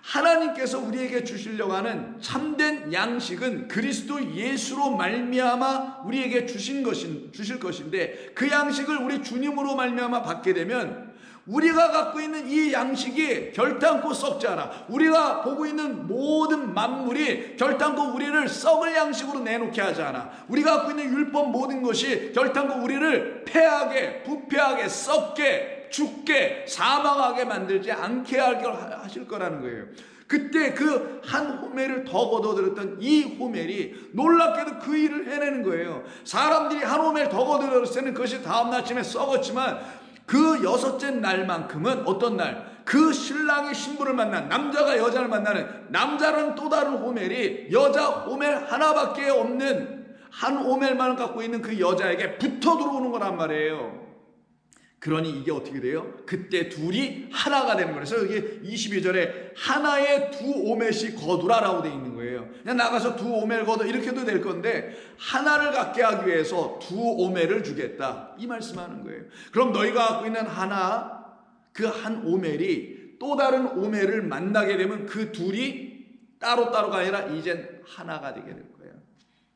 하나님께서 우리에게 주시려고 하는 참된 양식은 그리스도 예수로 말미암아 우리에게 주실 것인데 그 양식을 우리 주님으로 말미암아 받게 되면 우리가 갖고 있는 이 양식이 결탄코 썩지 않아. 우리가 보고 있는 모든 만물이 결탄코 우리를 썩을 양식으로 내놓게 하지 않아. 우리가 갖고 있는 율법 모든 것이 결탄코 우리를 패하게, 부패하게, 썩게, 죽게, 사망하게 만들지 않게 하실 거라는 거예요. 그때 그 한 호멜을 더 거둬들였던 이 호멜이 놀랍게도 그 일을 해내는 거예요. 사람들이 한 호멜 더 거둬들였을 때는 그것이 다음 날쯤에 썩었지만 그 여섯째 날만큼은 어떤 날? 그 신랑의 신부를 만난, 남자가 여자를 만나는, 남자는 또 다른 호멜이 여자 호멜 하나밖에 없는 한 호멜만 갖고 있는 그 여자에게 붙어 들어오는 거란 말이에요. 그러니 이게 어떻게 돼요? 그때 둘이 하나가 되는 거예요. 그래서 여기 22절에 하나의 두 오멜씩 거두라라고 되어 있는 거예요. 그냥 나가서 두 오멜 거둬 이렇게 해도 될 건데 하나를 갖게 하기 위해서 두 오멜을 주겠다, 이 말씀하는 거예요. 그럼 너희가 갖고 있는 하나, 그 한 오멜이 또 다른 오멜을 만나게 되면 그 둘이 따로따로가 아니라 이젠 하나가 되게 될 거예요.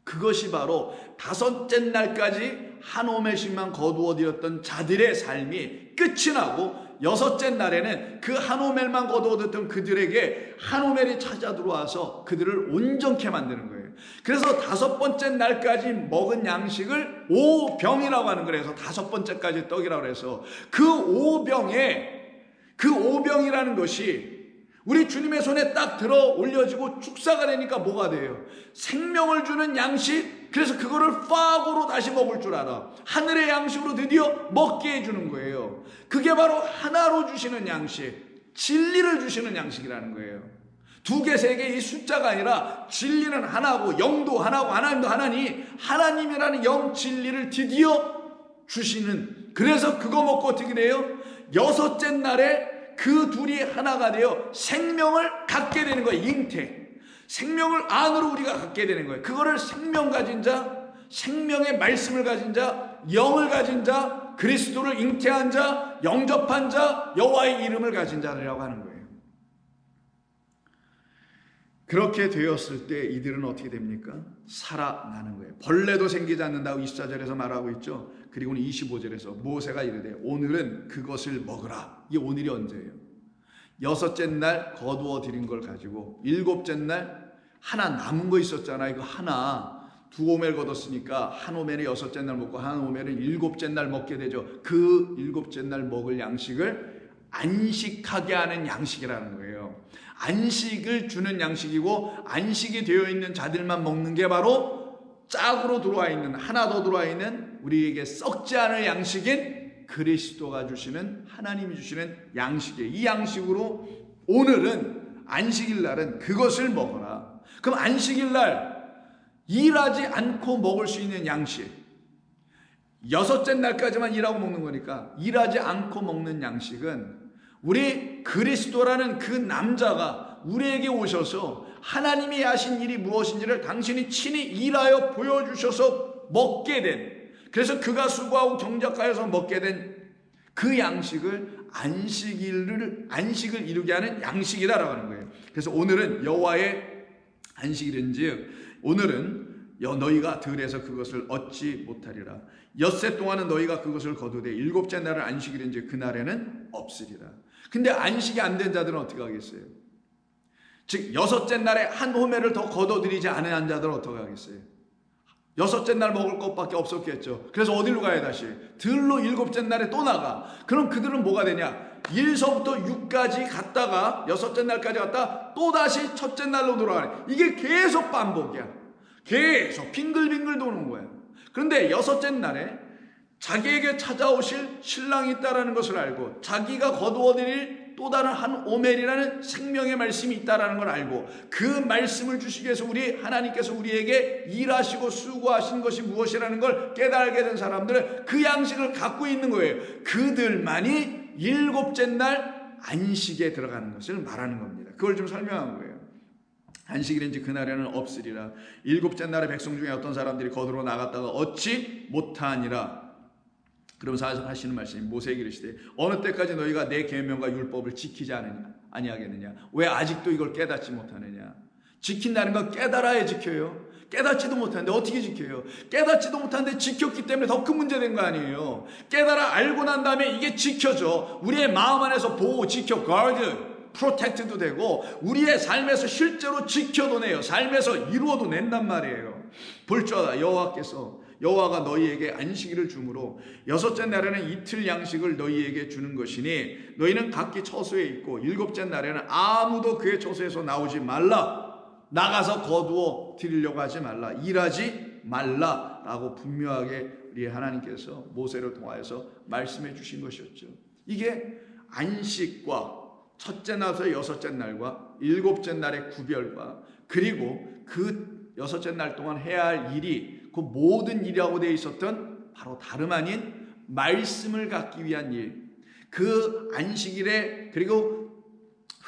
그것이 바로 다섯째 날까지 한 오멜씩만 거두어 들였던 자들의 삶이 끝이 나고 여섯째 날에는 그 한 오멜만 거두어 들였던 그들에게 한 오멜이 찾아 들어와서 그들을 온전케 만드는 거예요. 그래서 다섯 번째 날까지 먹은 양식을 오병이라고 하는 거예요. 그래서 다섯 번째까지 떡이라고 해서 그 오병이라는 것이 우리 주님의 손에 딱 들어 올려지고 축사가 되니까 뭐가 돼요? 생명을 주는 양식. 그래서 그거를 파고로 다시 먹을 줄 알아. 하늘의 양식으로 드디어 먹게 해주는 거예요. 그게 바로 하나로 주시는 양식, 진리를 주시는 양식이라는 거예요. 두 개, 세 개 이 숫자가 아니라 진리는 하나고 영도 하나고 하나님도 하나니 하나님이라는 영 진리를 드디어 주시는, 그래서 그거 먹고 어떻게 돼요? 여섯째 날에 그 둘이 하나가 되어 생명을 갖게 되는 거예요. 잉태, 생명을 안으로 우리가 갖게 되는 거예요. 그거를 생명 가진 자, 생명의 말씀을 가진 자, 영을 가진 자, 그리스도를 잉태한 자, 영접한 자, 여호와의 이름을 가진 자라고 하는 거예요. 그렇게 되었을 때 이들은 어떻게 됩니까? 살아나는 거예요. 벌레도 생기지 않는다고 24절에서 말하고 있죠. 그리고 25절에서 모세가 이르되 오늘은 그것을 먹으라. 이게 오늘이 언제예요? 여섯째 날 거두어 들인 걸 가지고 일곱째 날 하나 남은 거 있었잖아요. 이거 하나 두 오멜 거뒀으니까 한 오멜은 여섯째 날 먹고 한 오멜은 일곱째 날 먹게 되죠. 그 일곱째 날 먹을 양식을 안식하게 하는 양식이라는 거예요. 안식을 주는 양식이고, 안식이 되어 있는 자들만 먹는 게 바로 짝으로 들어와 있는, 하나 더 들어와 있는 우리에게 썩지 않을 양식인 그리스도가 주시는, 하나님이 주시는 양식이에요. 이 양식으로 오늘은 안식일 날은 그것을 먹어라. 그럼 안식일 날 일하지 않고 먹을 수 있는 양식, 여섯째 날까지만 일하고 먹는 거니까 일하지 않고 먹는 양식은 우리 그리스도라는 그 남자가 우리에게 오셔서 하나님이 하신 일이 무엇인지를 당신이 친히 일하여 보여주셔서 먹게 된, 그래서 그가 수고하고 경작하여서 먹게 된 그 양식을 안식을 이루게 하는 양식이다라고 하는 거예요. 그래서 오늘은 여호와의 안식일인즉 오늘은 너희가 들에서 그것을 얻지 못하리라. 엿새 동안은 너희가 그것을 거두되 일곱째 날은 안식일인즉 그날에는 없으리라. 근데 안식이 안 된 자들은 어떻게 하겠어요? 즉 여섯째 날에 한 호멜을 더 거둬들이지 않은 자들은 어떻게 하겠어요? 여섯째 날 먹을 것밖에 없었겠죠. 그래서 어디로 가야 다시? 들로 일곱째 날에 또 나가. 그럼 그들은 뭐가 되냐? 1서부터 6까지 갔다가 여섯째 날까지 갔다 또 다시 첫째 날로 돌아가네. 이게 계속 반복이야. 계속 빙글빙글 도는 거야. 그런데 여섯째 날에 자기에게 찾아오실 신랑이 있다라는 것을 알고, 자기가 거두어들일 또 다른 한 오멜이라는 생명의 말씀이 있다라는 걸 알고, 그 말씀을 주시기 위해서 하나님께서 우리에게 일하시고 수고하신 것이 무엇이라는 걸 깨달게 된 사람들은 그 양식을 갖고 있는 거예요. 그들만이 일곱째 날 안식에 들어가는 것을 말하는 겁니다. 그걸 좀 설명한 거예요. 안식일인지 그날에는 없으리라. 일곱째 날에 백성 중에 어떤 사람들이 거두러 나갔다가 얻지 못하니라. 그러면서 하시는 말씀이 모세에게 이르시되 어느 때까지 너희가 내 계명과 율법을 지키지 아니하겠느냐? 왜 아직도 이걸 깨닫지 못하느냐? 지킨다는 건 깨달아야 지켜요. 깨닫지도 못하는데 어떻게 지켜요? 깨닫지도 못하는데 지켰기 때문에 더 큰 문제 된 거 아니에요. 깨달아 알고 난 다음에 이게 지켜져. 우리의 마음 안에서 보호, 지켜, guard, protect도 되고 우리의 삶에서 실제로 지켜도 내요. 삶에서 이루어도 낸단 말이에요. 볼지어다 여호와가 너희에게 안식일을 주므로 여섯째 날에는 이틀 양식을 너희에게 주는 것이니 너희는 각기 처소에 있고 일곱째 날에는 아무도 그의 처소에서 나오지 말라. 나가서 거두어 드리려고 하지 말라. 일하지 말라 라고 분명하게 우리 하나님께서 모세를 통하여서 말씀해 주신 것이었죠. 이게 안식과 첫째 날에서 여섯째 날과 일곱째 날의 구별과 그리고 그 여섯째 날 동안 해야 할 일이 그 모든 일이라고 되어 있었던 바로 다름 아닌 말씀을 갖기 위한 일. 그 안식일에 그리고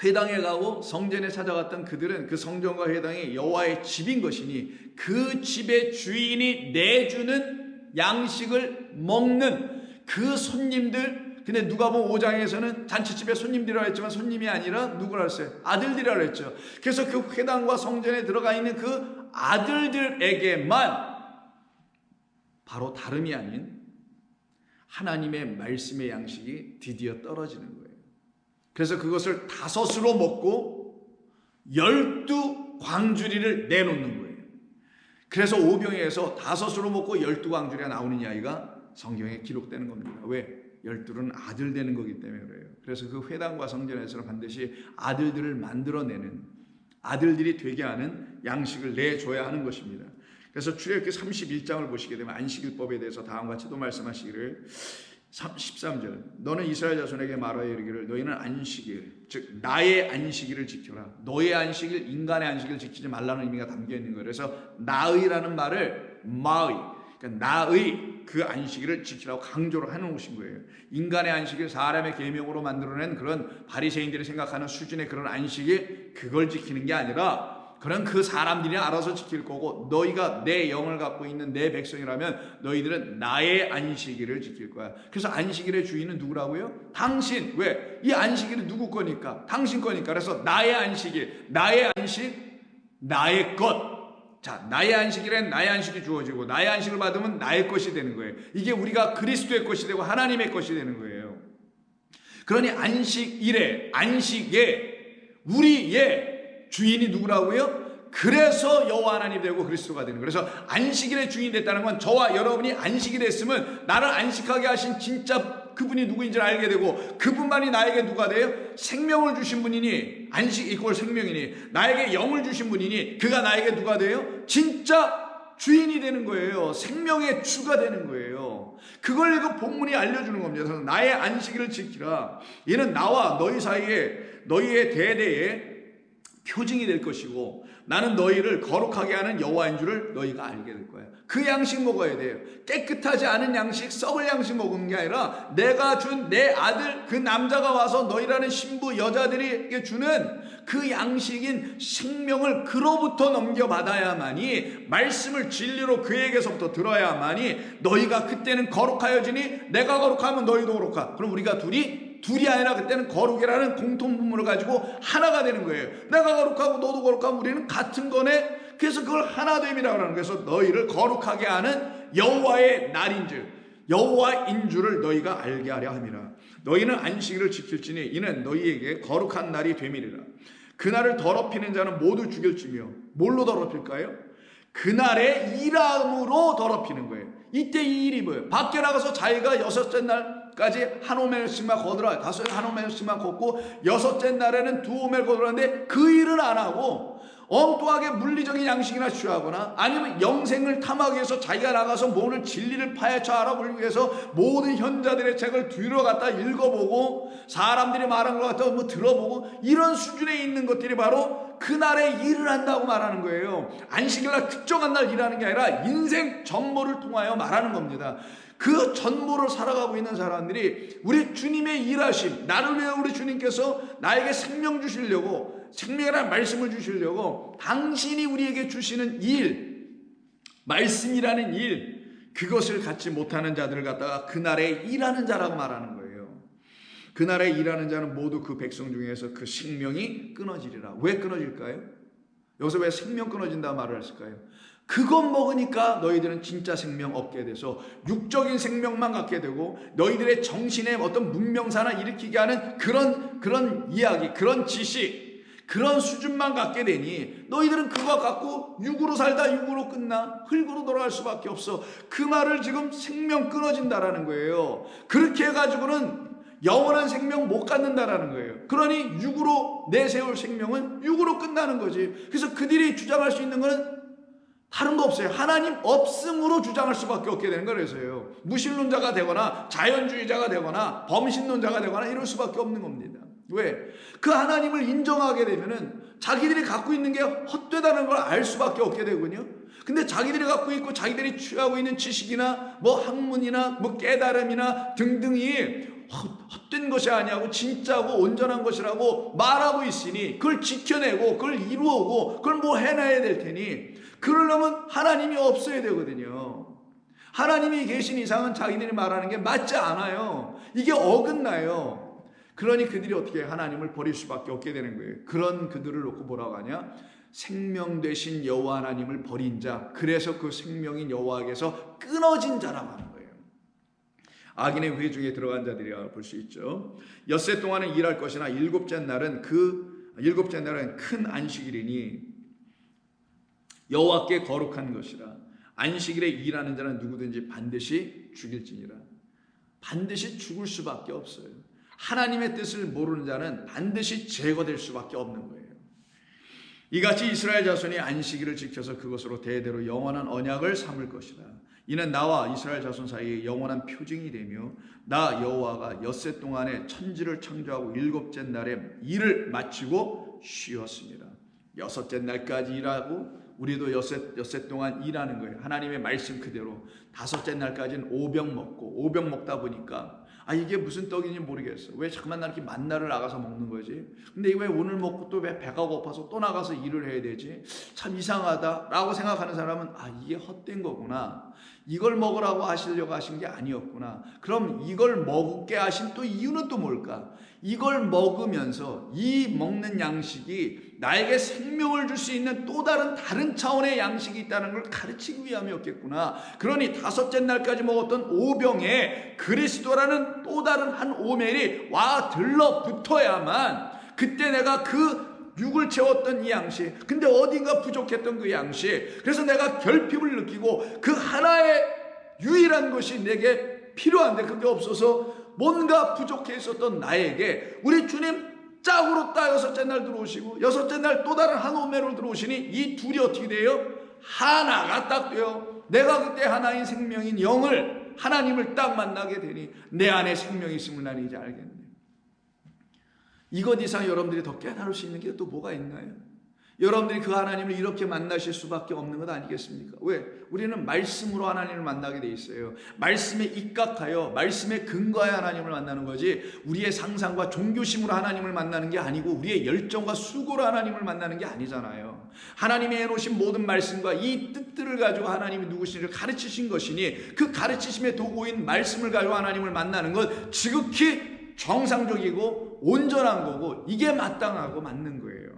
회당에 가고 성전에 찾아갔던 그들은 그 성전과 회당이 여호와의 집인 것이니 그 집의 주인이 내주는 양식을 먹는 그 손님들. 근데 누가복음 5장에서는 잔치집에 손님들이라고 했지만 손님이 아니라 누구라 했어요? 아들들이라고 했죠. 그래서 그 회당과 성전에 들어가 있는 그 아들들에게만 바로 다름이 아닌 하나님의 말씀의 양식이 드디어 떨어지는 거예요. 그래서 그것을 5으로 먹고 12광주리를 내놓는 거예요. 그래서 오병이에서 5으로 먹고 12광주리가 나오는 이야기가 성경에 기록되는 겁니다. 왜? 12는 아들 되는 거기 때문에 그래요. 그래서 그 회당과 성전에서는 반드시 아들들을 만들어내는, 아들들이 되게 하는 양식을 내줘야 하는 것입니다. 그래서 출애굽기 31장을 보시게 되면 안식일법에 대해서 다음과 같이 또 말씀하시기를 13절 너는 이스라엘 자손에게 말하여 이르기를 너희는 안식일 즉 나의 안식일을 지켜라. 너의 안식일, 인간의 안식일을 지키지 말라는 의미가 담겨 있는 거예요. 그래서 나의라는 말을 마의, 그러니까 나의 그 안식일을 지키라고 강조를 하는 것인 거예요. 인간의 안식일, 사람의 계명으로 만들어낸 그런 바리새인들이 생각하는 수준의 그런 안식일, 그걸 지키는 게 아니라 그런 그 사람들이 알아서 지킬 거고 너희가 내 영을 갖고 있는 내 백성이라면 너희들은 나의 안식일을 지킬 거야. 그래서 안식일의 주인은 누구라고요? 당신. 왜? 이 안식일은 누구 거니까? 당신 거니까. 그래서 나의 안식일, 나의 안식, 나의 것. 자, 나의 안식일엔 나의 안식이 주어지고 나의 안식을 받으면 나의 것이 되는 거예요. 이게 우리가 그리스도의 것이 되고 하나님의 것이 되는 거예요. 그러니 안식일에, 안식에 우리의 주인이 누구라고요? 그래서 여호와 하나님 되고 그리스도가 되는 거예요. 그래서 안식일의 주인이 됐다는 건 저와 여러분이 안식이 됐으면 나를 안식하게 하신 진짜 그분이 누구인지를 알게 되고 그분만이 나에게 누가 돼요? 생명을 주신 분이니 안식 이꼴 생명이니 나에게 영을 주신 분이니 그가 나에게 누가 돼요? 진짜 주인이 되는 거예요. 생명의 주가 되는 거예요. 그걸 이거 본문이 알려주는 겁니다. 그래서 나의 안식일을 지키라. 이는 나와 너희 사이에 너희의 대대에 표징이 될 것이고 나는 너희를 거룩하게 하는 여호와인 줄을 너희가 알게 될 거야. 그 양식 먹어야 돼요. 깨끗하지 않은 양식, 썩을 양식 먹는 게 아니라 내가 준 내 아들 그 남자가 와서 너희라는 신부 여자들에게 주는 그 양식인 생명을 그로부터 넘겨받아야만이 말씀을 진리로 그에게서부터 들어야만이 너희가 그때는 거룩하여지니 내가 거룩하면 너희도 거룩하. 그럼 우리가 둘이 아니라 그때는 거룩이라는 공통분모를 가지고 하나가 되는 거예요. 내가 거룩하고 너도 거룩하면 우리는 같은 거네. 그래서 그걸 하나됨이라고 하는 거예요. 그래서 너희를 거룩하게 하는 여호와의 날인 줄, 여호와인 줄을 너희가 알게 하려 함이라. 너희는 안식일을 지킬지니 이는 너희에게 거룩한 날이 됨이리라. 그날을 더럽히는 자는 모두 죽일지며. 뭘로 더럽힐까요? 그날의 일함으로 더럽히는 거예요. 이때 이 일이 뭐예요? 밖에 나가서 자기가 여섯째 날까지 한 오멜씩만 거들어요. 한 오멜씩만 걷고 여섯째 날에는 2오멜 거들었는데 그 일은 안 하고 엉뚱하게 물리적인 양식이나 취하거나 아니면 영생을 탐하기 위해서 자기가 나가서 모든 진리를 파헤쳐 알아보기 위해서 모든 현자들의 책을 뒤로 갖다 읽어보고 사람들이 말한 것 같다 뭐 들어보고 이런 수준에 있는 것들이 바로 그날에 일을 한다고 말하는 거예요. 안식일날 특정한 날 일하는 게 아니라 인생 전모를 통하여 말하는 겁니다. 그 전모를 살아가고 있는 사람들이 우리 주님의 일하심, 나를 위해 우리 주님께서 나에게 생명 주시려고, 생명이라는 말씀을 주시려고 당신이 우리에게 주시는 일, 말씀이라는 일, 그것을 갖지 못하는 자들을 갖다가 그날에 일하는 자라고 말하는 거예요. 그날에 일하는 자는 모두 그 백성 중에서 그 생명이 끊어지리라. 왜 끊어질까요? 여기서 왜 생명 끊어진다 말을 했을까요? 그것 먹으니까 너희들은 진짜 생명 얻게 돼서 육적인 생명만 갖게 되고 너희들의 정신에 어떤 문명사나 일으키게 하는 그런 이야기, 그런 지식, 그런 수준만 갖게 되니 너희들은 그거 갖고 육으로 살다 육으로 끝나 흙으로 돌아갈 수밖에 없어. 그 말을 지금 생명 끊어진다라는 거예요. 그렇게 해가지고는 영원한 생명 못 갖는다라는 거예요. 그러니 육으로 내세울 생명은 육으로 끝나는 거지. 그래서 그들이 주장할 수 있는 것은 다른 거 없어요. 하나님 없음으로 주장할 수밖에 없게 되는 거라서요. 무신론자가 되거나 자연주의자가 되거나 범신론자가 되거나 이럴 수밖에 없는 겁니다. 왜? 그 하나님을 인정하게 되면은 자기들이 갖고 있는 게 헛되다는 걸 알 수밖에 없게 되거든요. 근데 자기들이 갖고 있고 자기들이 취하고 있는 지식이나 뭐 학문이나 뭐 깨달음이나 등등이 헛된 것이 아니하고 진짜고 온전한 것이라고 말하고 있으니 그걸 지켜내고 그걸 이루어고 그걸 뭐 해놔야 될 테니 그러려면 하나님이 없어야 되거든요. 하나님이 계신 이상은 자기들이 말하는 게 맞지 않아요. 이게 어긋나요. 그러니 그들이 어떻게 하나님을 버릴 수밖에 없게 되는 거예요. 그런 그들을 놓고 뭐라고 하냐? 생명 되신 여호와 하나님을 버린 자, 그래서 그 생명인 여호와에게서 끊어진 자라고 하는 거예요. 악인의 회중에 들어간 자들이라 볼 수 있죠. 엿새 동안은 일할 것이나 일곱째 날은 큰 안식일이니 여호와께 거룩한 것이라. 안식일에 일하는 자는 누구든지 반드시 죽일지니라. 반드시 죽을 수밖에 없어요. 하나님의 뜻을 모르는 자는 반드시 제거될 수밖에 없는 거예요. 이같이 이스라엘 자손이 안식일을 지켜서 그것으로 대대로 영원한 언약을 삼을 것이라. 이는 나와 이스라엘 자손 사이에 영원한 표징이 되며 나 여호와가 엿새 동안에 천지를 창조하고 일곱째 날에 일을 마치고 쉬었습니다. 여섯째 날까지 일하고 우리도 엿새 동안 일하는 거예요. 하나님의 말씀 그대로. 다섯째 날까지는 오병 먹다 보니까 이게 무슨 떡인지 모르겠어. 왜 자꾸만 나 이렇게 만나를 나가서 먹는 거지? 근데 왜 오늘 먹고 또 왜 배가 고파서 또 나가서 일을 해야 되지? 참 이상하다라고 생각하는 사람은 이게 헛된 거구나. 이걸 먹으라고 하시려고 하신 게 아니었구나. 그럼 이걸 먹게 하신 또 이유는 또 뭘까? 이걸 먹으면서 이 먹는 양식이 나에게 생명을 줄 수 있는 또 다른 차원의 양식이 있다는 걸 가르치기 위함이었겠구나. 그러니 다섯째 날까지 먹었던 오병에 그리스도라는 또 다른 한 오멜이 와 들러붙어야만 그때 내가 그 육을 채웠던 이 양식, 근데 어딘가 부족했던 그 양식, 그래서 내가 결핍을 느끼고 그 하나의 유일한 것이 내게 필요한데 그게 없어서 뭔가 부족해 있었던 나에게 우리 주님 짝으로 딱 여섯째 날 들어오시고 여섯째 날 또 다른 한 오멜로 들어오시니 이 둘이 어떻게 돼요? 하나가 딱 돼요. 내가 그때 하나인 생명인 영을 하나님을 딱 만나게 되니 내 안에 생명이 있음을 나는 이제 알겠네. 이것 이상 여러분들이 더 깨달을 수 있는 게 또 뭐가 있나요? 여러분들이 그 하나님을 이렇게 만나실 수밖에 없는 것 아니겠습니까? 왜? 우리는 말씀으로 하나님을 만나게 돼 있어요. 말씀에 입각하여 말씀에 근거하여 하나님을 만나는 거지 우리의 상상과 종교심으로 하나님을 만나는 게 아니고 우리의 열정과 수고로 하나님을 만나는 게 아니잖아요. 하나님이 해놓으신 모든 말씀과 이 뜻들을 가지고 하나님이 누구신지를 가르치신 것이니 그 가르치심의 도구인 말씀을 가지고 하나님을 만나는 것 지극히 정상적이고 온전한 거고 이게 마땅하고 맞는 거예요.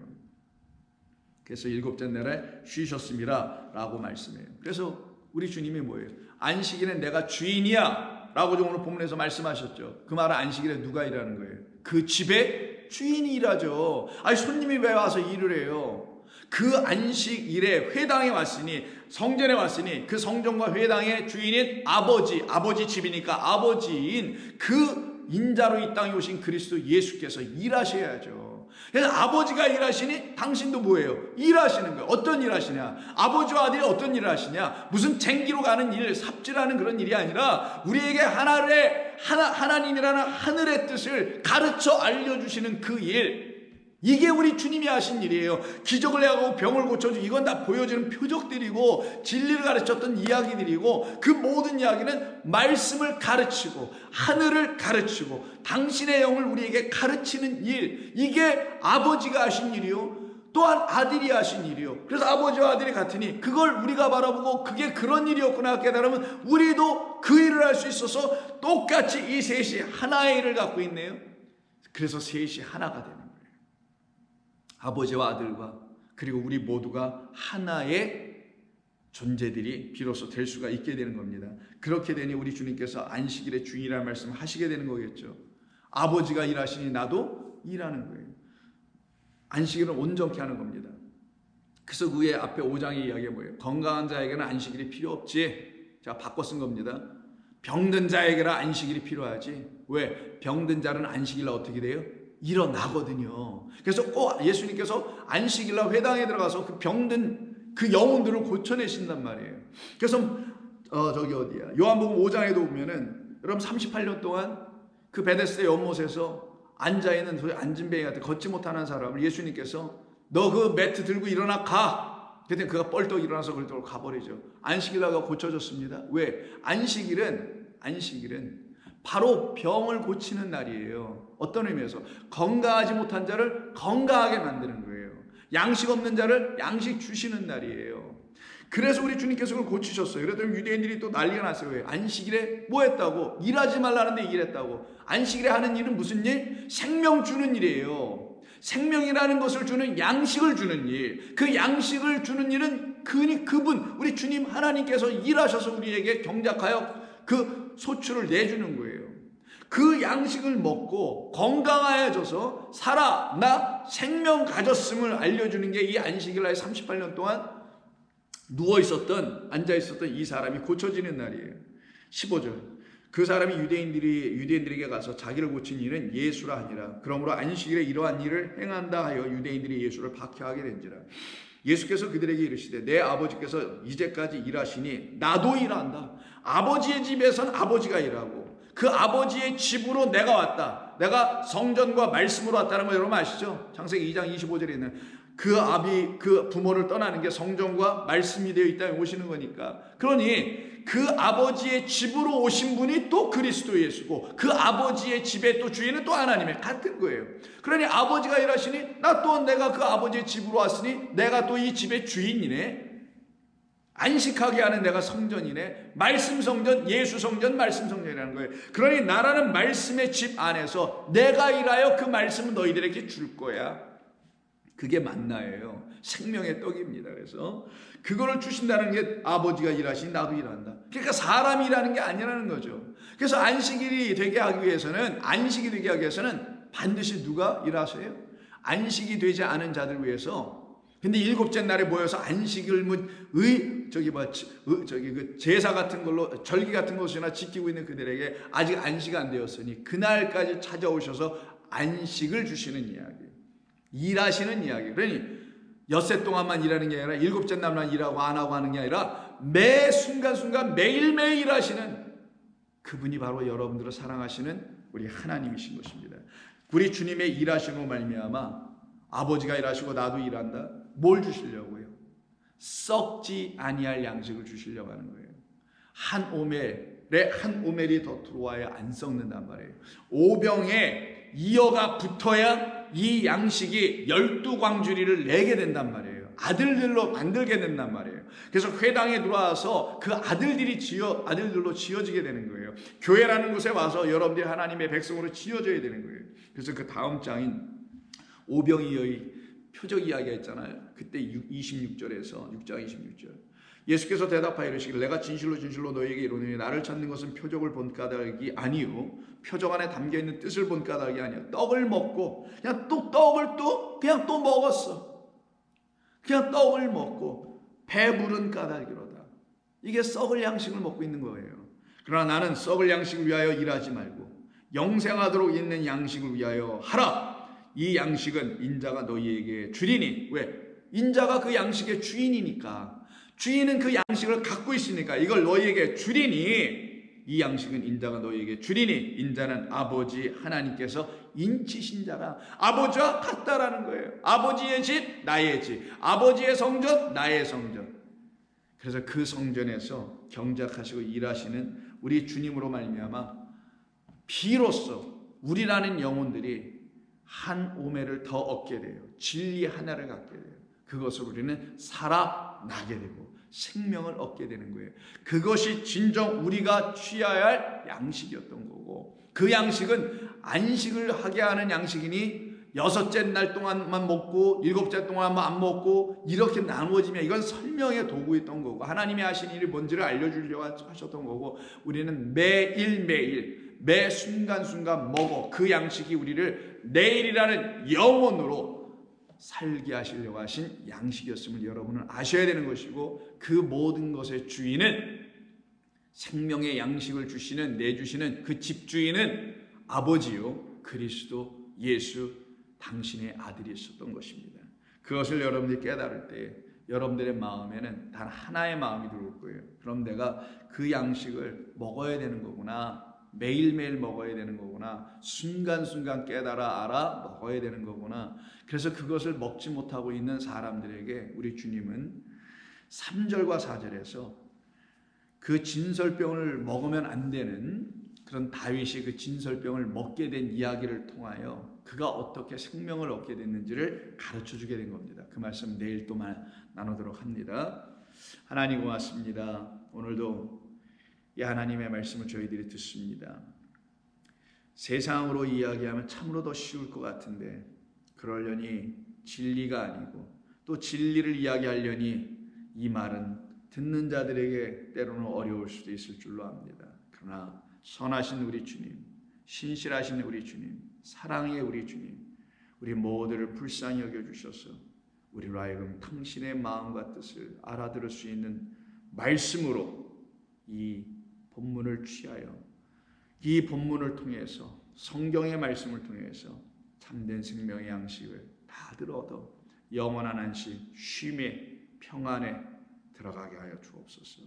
그래서 일곱째 날에 쉬셨습니다 라고 말씀해요. 그래서 우리 주님이 뭐예요? 안식일엔 내가 주인이야 라고 오늘 본문에서 말씀하셨죠. 그 말은 안식일에 누가 일하는 거예요? 그 집에 주인이 일하죠. 손님이 왜 와서 일을 해요? 그 안식일에 회당에 왔으니 성전에 왔으니 그 성전과 회당의 주인인 아버지 집이니까 아버지인 그 인자로 이 땅에 오신 그리스도 예수께서 일하셔야죠. 그래서 아버지가 일하시니 당신도 뭐예요? 일하시는 거예요. 어떤 일 하시냐? 아버지와 아들이 어떤 일을 하시냐? 무슨 쟁기로 가는 일, 삽질하는 그런 일이 아니라 우리에게 하나님이라는 하늘의 뜻을 가르쳐 알려주시는 그 일, 이게 우리 주님이 하신 일이에요. 기적을 해하고 병을 고쳐주고 이건 다 보여주는 표적들이고 진리를 가르쳤던 이야기들이고 그 모든 이야기는 말씀을 가르치고 하늘을 가르치고 당신의 영을 우리에게 가르치는 일, 이게 아버지가 하신 일이요 또한 아들이 하신 일이요. 그래서 아버지와 아들이 같으니 그걸 우리가 바라보고 그게 그런 일이었구나 깨달으면 우리도 그 일을 할 수 있어서 똑같이 이 셋이 하나의 일을 갖고 있네요. 그래서 셋이 하나가 되는 거예요. 아버지와 아들과 그리고 우리 모두가 하나의 존재들이 비로소 될 수가 있게 되는 겁니다. 그렇게 되니 우리 주님께서 안식일의 주일이라는 말씀을 하시게 되는 거겠죠. 아버지가 일하시니 나도 일하는 거예요. 안식일은 온전케 하는 겁니다. 그래서 그 위에 앞에 5장의 이야기가 뭐예요? 건강한 자에게는 안식일이 필요 없지. 제가 바꿔 쓴 겁니다. 병든 자에게라 안식일이 필요하지. 왜? 병든 자는 안식일날 어떻게 돼요? 일어나거든요. 그래서 꼭 예수님께서 안식일날 회당에 들어가서 그 병든 그 영혼들을 고쳐내신단 말이에요. 그래서 저기 어디야? 요한복음 5장에도 보면은 여러분 38년 동안 그 베데스다 연못에서 앉아있는 소리 안진뱅이 같은 걷지 못하는 사람을 예수님께서 너 그 매트 들고 일어나 가. 그랬더니 그가 뻘떡 일어나서 그렇게 가버리죠. 안식일날 고쳐졌습니다. 왜? 안식일은 바로 병을 고치는 날이에요. 어떤 의미에서? 건강하지 못한 자를 건강하게 만드는 거예요. 양식 없는 자를 양식 주시는 날이에요. 그래서 우리 주님께서 그걸 고치셨어요. 그랬더니 유대인들이 또 난리가 났어요. 왜? 안식일에 뭐 했다고? 일하지 말라는데 일했다고. 안식일에 하는 일은 무슨 일? 생명 주는 일이에요. 생명이라는 것을 주는 양식을 주는 일. 그 양식을 주는 일은 그분 우리 주님 하나님께서 일하셔서 우리에게 경작하여 그 소출을 내주는 거예요. 그 양식을 먹고 건강해져서 살아 생명 가졌음을 알려주는 게 이 안식일날 38년 동안 누워있었던 앉아있었던 이 사람이 고쳐지는 날이에요. 15절 그 사람이 유대인들에게 가서 자기를 고친 이는 예수라 하니라. 그러므로 안식일에 이러한 일을 행한다 하여 유대인들이 예수를 박해하게 된지라. 예수께서 그들에게 이르시되 내 아버지께서 이제까지 일하시니 나도 일한다. 아버지의 집에선 아버지가 일하고 그 아버지의 집으로 내가 왔다. 내가 성전과 말씀으로 왔다는 거 여러분 아시죠? 창세기 2장 25절에 있는 그 부모를 떠나는 게 성전과 말씀이 되어 있다면 오시는 거니까. 그러니 그 아버지의 집으로 오신 분이 또 그리스도 예수고 그 아버지의 집의 또 주인은 또 하나님의 같은 거예요. 그러니 아버지가 일하시니 내가 그 아버지의 집으로 왔으니 내가 또 이 집의 주인이네. 안식하게 하는 내가 성전이네. 말씀 성전, 예수 성전, 말씀 성전이라는 거예요. 그러니 나라는 말씀의 집 안에서 내가 일하여 그 말씀을 너희들에게 줄 거야. 그게 만나예요. 생명의 떡입니다. 그래서 그거를 주신다는 게 아버지가 일하시니 나도 일한다. 그러니까 사람이 일하는 게 아니라는 거죠. 그래서 안식이 되게 하기 위해서는 반드시 누가 일하세요? 안식이 되지 않은 자들 위해서. 근데 일곱째 날에 모여서 안식을 그 제사 같은 걸로 절기 같은 것이나 지키고 있는 그들에게 아직 안식 안 되었으니 그날까지 찾아오셔서 안식을 주시는 이야기. 일하시는 이야기. 그러니 엿새 동안만 일하는 게 아니라 일곱째 날만 일하고 안 하고 하는 게 아니라 매 순간순간 매일매일 일하시는 그분이 바로 여러분들을 사랑하시는 우리 하나님이신 것입니다. 우리 주님의 일하심으로 말미암아 아버지가 일하시고 나도 일한다. 뭘 주시려고요? 썩지 아니할 양식을 주시려고 하는 거예요. 한 오멜이 더 들어와야 안 썩는단 말이에요. 5병에 2어가 붙어야 이 양식이 12광주리를 내게 된단 말이에요. 아들들로 만들게 된단 말이에요. 그래서 회당에 들어와서 그 아들들로 지어지게 되는 거예요. 교회라는 곳에 와서 여러분들이 하나님의 백성으로 지어져야 되는 거예요. 그래서 그 다음 장인 오병이어의 표적 이야기가 있잖아요. 그때 26절에서 6장 26절 예수께서 대답하여 이르시기를 내가 진실로 너희에게 이르노니 나를 찾는 것은 표적을 본 까닭이 아니요 표적 안에 담겨있는 뜻을 본 까닭이 아니요 떡을 먹고 그냥 또 먹었어. 그냥 떡을 먹고 배부른 까닭이로다. 이게 썩을 양식을 먹고 있는 거예요. 그러나 나는 썩을 양식을 위하여 일하지 말고 영생하도록 있는 양식을 위하여 하라. 이 양식은 인자가 너희에게 주리니. 왜? 인자가 그 양식의 주인이니까. 주인은 그 양식을 갖고 있으니까 이걸 너희에게 주리니. 이 양식은 인자가 너희에게 주리니. 인자는 아버지 하나님께서 인치신 자라. 아버지와 같다라는 거예요. 아버지의 집 나의 집, 아버지의 성전 나의 성전. 그래서 그 성전에서 경작하시고 일하시는 우리 주님으로 말미암아 비로소 우리라는 영혼들이 한 오매를 더 얻게 돼요. 진리 하나를 갖게 돼요. 그것을 우리는 살아나게 되고 생명을 얻게 되는 거예요. 그것이 진정 우리가 취해야 할 양식이었던 거고 그 양식은 안식을 하게 하는 양식이니 6째 날 동안만 먹고 7째 동안만 안 먹고 이렇게 나누어지면 이건 설명의 도구였던 거고 하나님이 하신 일이 뭔지를 알려주려고 하셨던 거고 우리는 매일매일 매 순간순간 먹어 그 양식이 우리를 내일이라는 영원으로 살게 하시려고 하신 양식이었음을 여러분은 아셔야 되는 것이고 그 모든 것의 주인은 생명의 양식을 주시는 내주시는 그 집주인은 아버지요 그리스도 예수 당신의 아들이 있었던 것입니다. 그것을 여러분들이 깨달을 때 여러분들의 마음에는 단 하나의 마음이 들어올 거예요. 그럼 내가 그 양식을 먹어야 되는 거구나. 매일매일 먹어야 되는 거구나. 순간순간 깨달아 알아 먹어야 되는 거구나. 그래서 그것을 먹지 못하고 있는 사람들에게 우리 주님은 3절과 4절에서 그 진설병을 먹으면 안 되는 그런 다윗이 그 진설병을 먹게 된 이야기를 통하여 그가 어떻게 생명을 얻게 됐는지를 가르쳐 주게 된 겁니다. 그 말씀 내일 또 나누도록 합니다. 하나님 고맙습니다. 오늘도 이 하나님의 말씀을 저희들이 듣습니다. 세상으로 이야기하면 참으로 더 쉬울 것 같은데 그러려니 진리가 아니고 또 진리를 이야기하려니 이 말은 듣는 자들에게 때로는 어려울 수도 있을 줄로 압니다. 그러나 선하신 우리 주님, 신실하신 우리 주님, 사랑의 우리 주님, 우리 모두를 불쌍히 여겨주셔서 우리로 하여금 당신의 마음과 뜻을 알아들을 수 있는 말씀으로 이 본문을 취하여 이 본문을 통해서 성경의 말씀을 통해서 참된 생명의 양식을 다들 얻어 영원한 안식, 쉼의 평안에 들어가게 하여 주옵소서.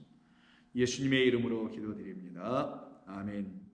예수님의 이름으로 기도드립니다. 아멘.